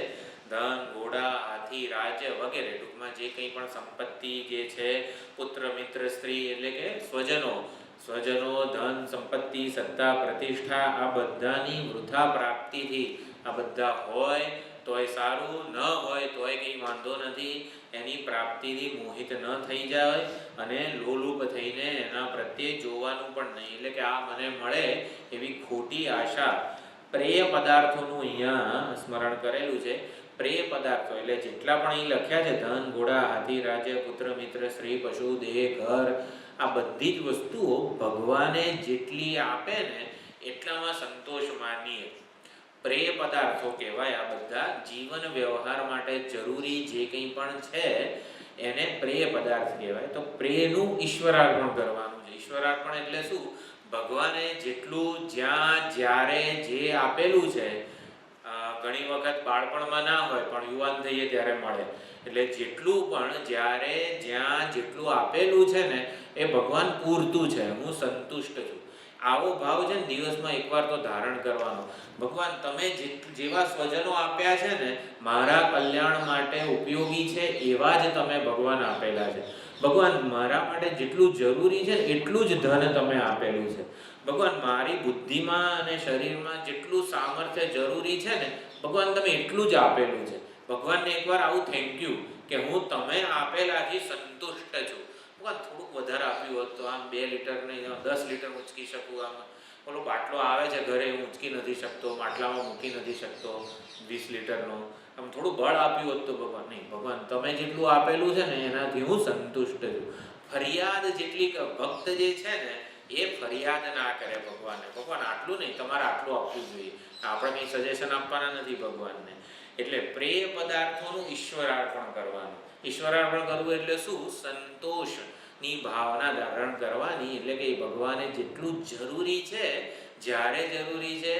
ધન, ઘોડા, હાથી, રાજ્ય વગેરે, ટૂંકમાં જે કંઈ પણ સંપત્તિ જે છે, પુત્ર મિત્ર સ્ત્રી એટલે કે સ્વજનો, ધન, સંપત્તિ, સત્તા, પ્રતિષ્ઠા, આ બધાની વૃથા પ્રાપ્તિથી, આ બધા હોય તોય સારું, ન હોય તોય કંઈ વાંધો નથી, એની પ્રાપ્તિથી મોહિત ન થઈ જાય અને લોલુપ થઈને એના પ્રત્યે જોવાનું પણ નહીં, એટલે કે આ મને મળે એવી ખોટી આશા. પ્રેય પદાર્થોનું અહીંયા સ્મરણ કરેલું છે. પ્રેય પદાર્થો એટલે જેટલા પણ અહીં લખ્યા છે, ધન, ઘોડા, હાથી, રાજ્ય, પુત્ર મિત્ર સ્ત્રી પશુ દેહ ઘર, આ બધી જ વસ્તુઓ ભગવાને જેટલી આપે ને એટલામાં સંતોષ માનીએ. પ્રેય પદાર્થો કહેવાય આ બધા. જીવન વ્યવહાર માટે જરૂરી જે કંઈ પણ છે એને પ્રેય પદાર્થ કહેવાય. તો પ્રેયનું ઈશ્વરાર્પણ કરવાનું છે. ઈશ્વરાર્પણ એટલે શું? ભગવાને જેટલું જ્યાં જ્યારે જે આપેલું છે, ઘણી વખત બાળપણમાં ના હોય પણ યુવાન થઈએ ત્યારે મળે, એટલે જેટલું પણ જ્યારે જ્યાં જેટલું આપેલું છે ને એ ભગવાન પૂરતું છે, હું સંતુષ્ટ છું. આવો ભાવ છે ને દિવસમાં એકવાર તો ધારણ કરવાનો. ભગવાન તમે જેવા સ્વજનો આપ્યા છે ને મારા કલ્યાણ માટે ઉપયોગી છે એવા જ તમે ભગવાન આપેલા છે. ભગવાન મારા માટે જેટલું જરૂરી છે એટલું જ ધન તમે આપેલું છે. ભગવાન મારી બુદ્ધિમાં અને શરીરમાં જેટલું સામર્થ્ય જરૂરી છે ને ભગવાન તમે એટલું જ આપેલું છે. ભગવાનને એકવાર આવું થેન્ક યુ કે હું તમે આપેલાથી સંતુષ્ટ છું. ભગવાન થોડુંક વધારે આપ્યું હોત તો આમ 2 લીટર નહીં 10 લીટર ઉંચકી શકું, આમ ઓલો બાટલો આવે છે ઘરે ઊંચકી નથી શકતો, માટલામાં મૂકી નથી શકતો 20 લીટરનો, આમ થોડું બળ આપ્યું હોત તો ભગવાન નહીં, ભગવાન તમે જેટલું આપેલું છે ને એનાથી હું સંતુષ્ટ છું. ફરિયાદ જેટલી ભક્ત જે છે ને એ ફરિયાદ ના કરે ભગવાનને. ભગવાન આટલું નહીં, તમારે આટલું આપવું જોઈએ. આપણે કંઈ સજેશન આપવાના નથી ભગવાનને. એટલે પ્રેય પદાર્થોનું ઈશ્વરાર્પણ કરવાનું. ઈશ્વરાર્પણ કરવું એટલે શું? સંતોષની ભાવના ધારણ કરવાની. એટલે કે ભગવાને જેટલું જરૂરી છે, જ્યારે જરૂરી છે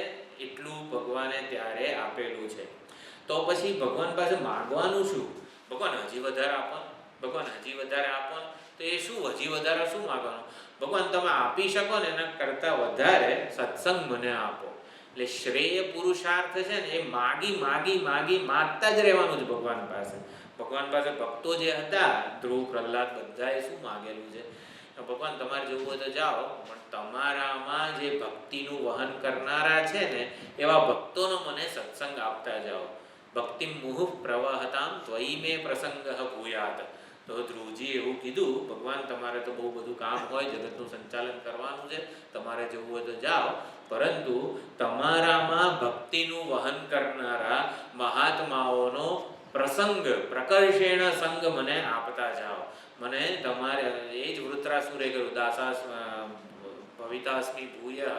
એટલું ભગવાને ત્યારે આપેલું છે. તો પછી ભગવાન પાસે માગવાનું શું? ભગવાન હજી વધારે આપો, ભગવાન હજી વધારે આપો, તો એ શું હજી વધારે શું માગવાનું? ભગવાન તમે આપી શકો ને એના કરતાં વધારે સત્સંગ મને આપો. એટલે શ્રેય પુરુષાર્થ છે ને એ માગતા જ રહેવાનું છે ભગવાન પાસે. ભગવાન પાસે ભક્તો જે હતા, ધ્રુવ, પ્રહલાદ, બધાએ શું માગેલું છે? ભગવાન તમારે જવું હોય તો જાઓ, પણ તમારામાં જે ભક્તિનું વહન કરનારા છે ને એવા ભક્તોનો મને સત્સંગ આપતા જાઓ. ભક્તિ મુહુઃ પ્રવહતામ ત્વયી મે પ્રસંગ ભૂયાત. તો ધ્રુવજી એવું કીધું, ભગવાન તમારે તો બહુ બધું કામ હોય, જગતનું સંચાલન કરવાનું છે, તમારે જવું હોય તો જાઓ, પરંતુ તમારામાં ભક્તિનું વહન કરનારા મહાત્માઓનો પ્રકર્ષેણ સંગ મને આપતા જાઓ. મને તમારે એ જ વૃત્રાસુરે કહ્યું, ભવિતાસ્મિ ભૂય,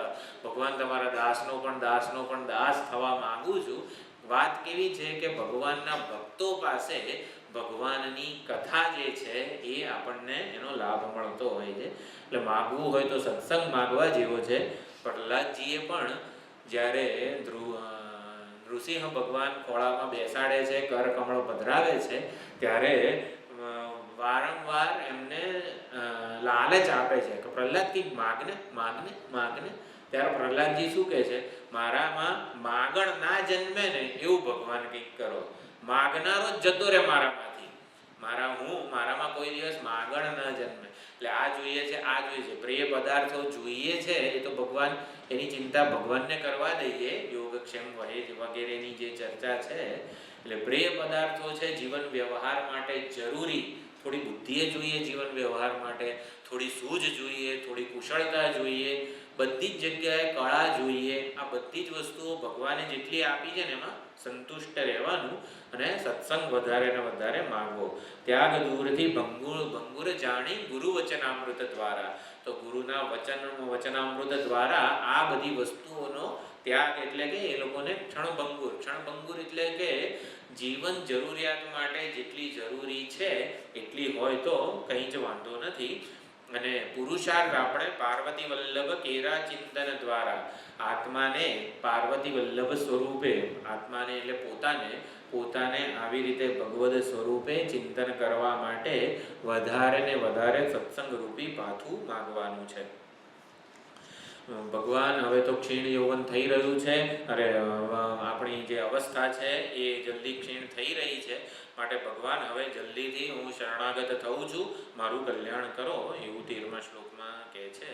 ભગવાન તમારા દાસનો પણ દાસ થવા માંગુ છું. વાત કેવી છે કે ભગવાનના ભક્તો પાસે ભગવાનની કથા જે છે એ આપણને એનો લાભ મળતો હોય છે. એટલે માગવું હોય તો સત્સંગ માગવા જેવો છે. પ્રહલાદજીએ પણ જ્યારે નૃસિંહ ભગવાન ખોળામાં બેસાડે છે, કર કમળ પધરાવે છે, ત્યારે વારંવાર એમને લાલચ આપે છે કે પ્રહલાદ કંઈક માગને. ત્યારે પ્રહલાદજી શું કહે છે? મારામાં માગણ ના જન્મે ને એવું ભગવાન કંઈક કરો. માગનારો જ જતો રહે મારામાંથી. મારામાં કોઈ દિવસ માગણ ના જન્મે. એટલે આ જોઈએ છે, પ્રિય પદાર્થો જોઈએ છે, એ તો ભગવાન, એની ચિંતા ભગવાનને કરવા દઈએ. યોગક્ષેમ વગેરેની જે ચર્ચા છે, એટલે પ્રિય પદાર્થો છે જીવન વ્યવહાર માટે જરૂરી. થોડી બુદ્ધિએ જોઈએ જીવન વ્યવહાર માટે, થોડી સૂઝ જોઈએ, થોડી કુશળતા જોઈએ, બધી જ જગ્યાએ કળા જોઈએ. આ બધી જ વસ્તુઓ ભગવાને જેટલી આપી છે ને એમાં સંતુષ્ટ રહેવાનું અને સત્સંગ વધારે ને વધારે માગવો. ત્યાગ દૂરથી ભંગુર જાણી ગુરુ વચનામૃત દ્વારા. તો ગુરુના વચનામૃત દ્વારા આ બધી વસ્તુઓનો ત્યાગ, એટલે કે એ લોકોને ક્ષણભંગુર એટલે કે જીવન જરૂરિયાત માટે જેટલી જરૂરી છે એટલી હોય તો કંઈ જ વાંધો નથી. અને પુરુષાર્થ આપણે પાર્વતી વલ્લભ કેરા ચિંતન દ્વારા આત્માને પાર્વતી વલ્લભ સ્વરૂપે, આત્માને એટલે પોતાને આવી રીતે ભગવદ સ્વરૂપે ચિંતન કરવા માટે વધારે ને વધારે સત્સંગ રૂપી પાથું માગવાનું છે. ભગવાન હવે તો ક્ષીણ યૌવન થઈ રહ્યું છે, અરે આપણી જે અવસ્થા છે એ જલ્દી ક્ષીણ થઈ રહી છે, માટે ભગવાન હવે જલ્દીથી હું શરણાગત થઉં છું, મારું કલ્યાણ કરો, એવું 13મા શ્લોકમાં કહે છે.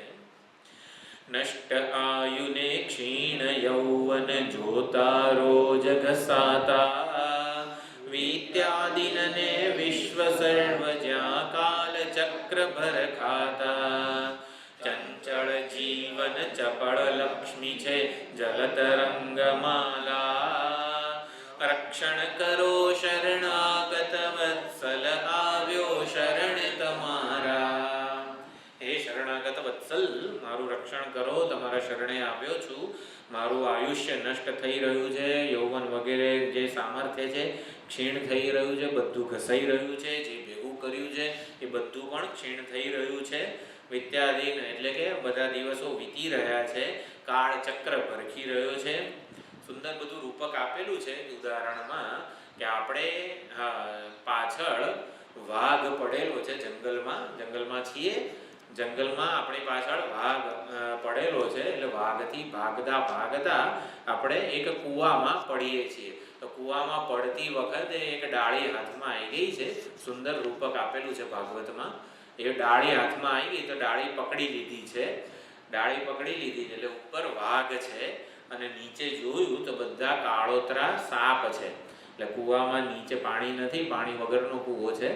નષ્ટ આયુને ક્ષીણ યૌવન જોતારો જગસાતા, વિદ્યાદિનને વિશ્વ સર્વ જ્યાં કાલ ચક્ર ભર ખાતા. ચંચળ જીવન ચપળ લક્ષ્મી છે જલતરંગમાલા, રક્ષણ કરો શરણાગત વત્સલ આવ્યો શરણ તમારા. હે શરણાગત વત્સલ, મારું રક્ષણ કરો, તમારા શરણે આવ્યો છું. મારું આયુષ્ય નષ્ટ થઈ રહ્યું છે, યૌવન વગેરે જે સામર્થ્ય છે ક્ષીણ થઈ રહ્યું છે, બધું ઘસાઈ રહ્યું છે, જે ભેગું કર્યું છે એ બધું પણ ક્ષીણ થઈ રહ્યું છે. વિદ્યાધીન એટલે કે બધા દિવસો વીતી રહ્યા છે, કાળ ચક્ર ભરખી રહ્યો છે. સુંદર બધું રૂપક આપેલું છે ઉદાહરણમાં કે આપણે પાછળ વાઘ પડેલો છે, જંગલમાં છીએ, જંગલમાં આપણી પાછળ વાઘ પડેલો છે. એટલે વાઘથી ભાગતા આપણે એક કૂવામાં પડીએ છીએ. તો કૂવામાં પડતી વખતે એક ડાળી હાથમાં આવી ગઈ છે. સુંદર રૂપક આપેલું છે ભાગવતમાં. એ ડાળી હાથમાં આવી ગઈ તો ડાળી પકડી લીધી છે. એટલે ઉપર વાઘ છે અને નીચે જોયું તો બધા કાળોતરા સાપ છે. એટલે કૂવામાં નીચે પાણી નથી, પાણી વગરનો કૂવો છે,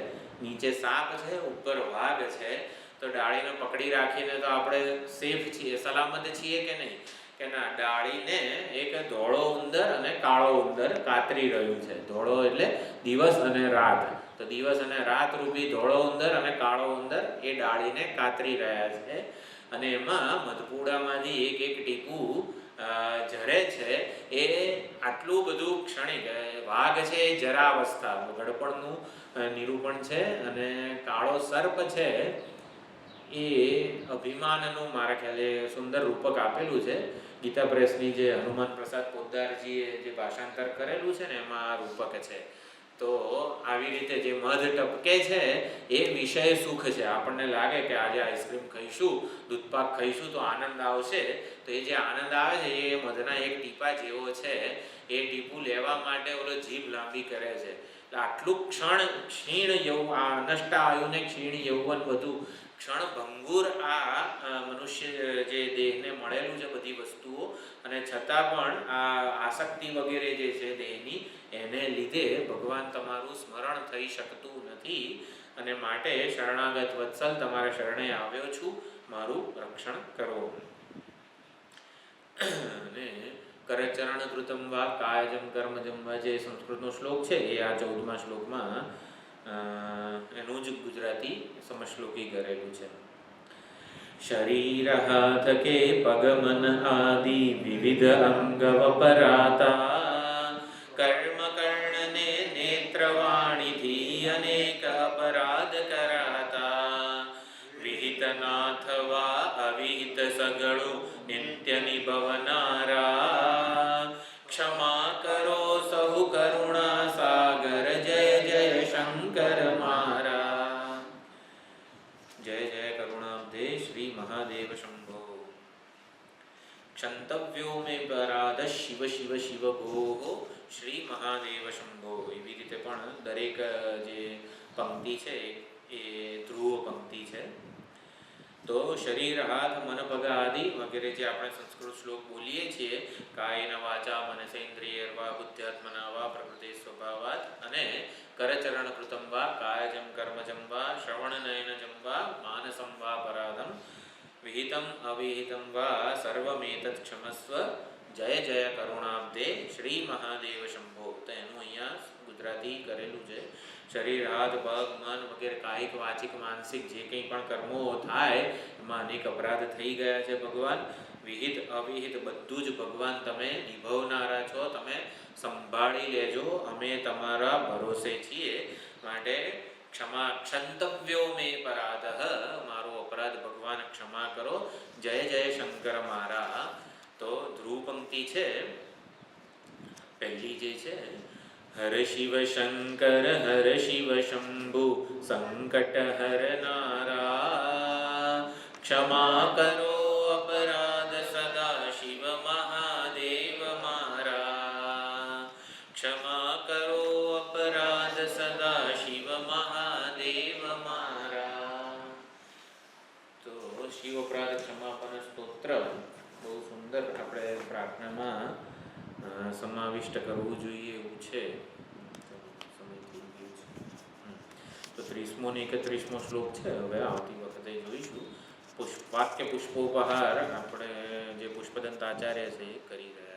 નીચે સાપ છે, ઉપર વાઘ છે. તો ડાળીને પકડી રાખીને તો આપણે સેફ છીએ, સલામત છીએ કે નહીં? કે ના, ડાળીને એક ધોળો ઉંદર અને કાળો ઉંદર કાતરી રહ્યું છે. ધોળો એટલે દિવસ અને રાત, તો દિવસ અને રાત રૂપી ધોળો ઉંદર અને કાળો ઉંદર એ ડાળીને કાતરી રહ્યા છે. અને એમાં મધપૂડામાંથી એક ટીપું ઝરે છે. એ આટલું બધું ક્ષણિક. વાઘ છે એ જરાવસ્થા, ગડપણનું નિરૂપણ છે. અને કાળો સર્પ છે એ અભિમાનનું મારા ખ્યાલે સુંદર રૂપક આપેલું છે. ગીતા પ્રેસની જે હનુમાન પ્રસાદ પોદ્દારજીએ જે ભાષાંતર કરેલું છે ને એમાં આ રૂપક છે. તો આવી રીતે જે મધ ટપકે છે એ વિષય સુખ છે. આપણને લાગે કે આજે આઈસ્ક્રીમ ખાઈશું, દૂધપાક ખાઈશું તો આનંદ આવશે. તો એ જે આનંદ આવે છે એ મધના એક ટીપા જેવો છે. એ ટીપું લેવા માટે ઓલો જીભ લાંબી કરે છે. આટલું ક્ષીણ નષ્ટ આયુને ક્ષીણ યૌવન બધું ક્ષણભંગુર આ મનુષ્ય જે દેહને મળેલું છે બધી વસ્તુઓ, અને છતાં પણ આ આસક્તિ વગેરે જે છે દેહની, એને લીધે ભગવાન તમારું સ્મરણ થઈ શકતું નથી. અને માટે શરણાગત વત્સલ તમારા શરણે આવ્યો છું, મારું રક્ષણ કરો. અને કરચરણ કૃતમ વા કાયજમ કર્મજમ વા જે સંસ્કૃતનો શ્લોક છે એ આ 14મા શ્લોકમાં એનું જ ગુજરાતી સમશ્લોકી કરેલું છે. શરીર હાથ કે પગમન આદિ વિવિધ અંગ વપરાતા, કર્મ કર્ણને નેત્રવાણીથી અનેક અપરાધ કરાતા, વિહિત નાથ વા અવિહિત સગળું નિત્ય નિભવનારા, ક્ષમા કરો સહુ કરુણા સાગર જય જય શંકર મારા. જય જય કરુણાબ્ધે શ્રી મહાદેવ શંભો. ક્ષંતવ્યો મે પરાધ શિવ શિવ શિવ ભોઃ શ્રી મહાદેવ શંભો. એવી રીતે પણ દરેક જે પંક્તિ છે એ ધ્રુવ પંક્તિ છે. તો શરીર હાથ મન પગ આદિ વગેરે જે આપણે સંસ્કૃત શ્લોક બોલીએ છીએ, કાયેન વાચા મનસેન્દ્રિયર્વા બુદ્ધ્યાત્મના વા પ્રકૃતિ સ્વભાવાત, અને કરચરણ કૃતમ વા કાયજમ કર્મજમ વા શ્રવણ નયનજમ વા માનસમ વા પરાધમ, વિહિતમ અવિહિતમ વા સર્વમેતત્ ક્ષમસ્વ જય જય કરુણાબ્ધે શ્રી મહાદેવ શંભો. તો એનું અહીંયા ગુજરાતી કરેલું છે. શરીર હાથ પગ મન વગેરે કાયિક વાચિક માનસિક જે કંઈ પણ કર્મો થાય એમાં અનેક અપરાધ થઈ ગયા છે ભગવાન. વિહિત અવિહિત બધું જ ભગવાન તમે નિભવનારા છો, તમે સંભાળી લેજો, અમે તમારા ભરોસે છીએ. માટે ક્ષંતવ્યો મે પરાધઃ, મારો અપરાધ ભગવાન ક્ષમા કરો. જય જય શંકર મારા. તો ધ્રુવ પંક્તિ છે પહેલી જે છે, હર શિવ શંકર હર શિવ શંભુ સંકટ હરનારા, ક્ષમા કરો અપરાધ સદા શિવ મહાદેવ મારા, ક્ષમા કરો અપરાધ સદા શિવ મહાદેવ મારા. તો શિવ અપરાધ ક્ષમાપન સ્તોત્ર બહુ સુંદર આપણે પ્રાર્થનામાં સમાવિષ્ટ કરવું જોઈએ એવું છે. સમય થઈ ગયો છે. તો 30મો ને 31મો શ્લોક છે, હવે આવતી વખતે જોઈશું. વાક્ય પુષ્પોપહાર આપણે જે પુષ્પદંત આચાર્ય છે એ કરી રહ્યા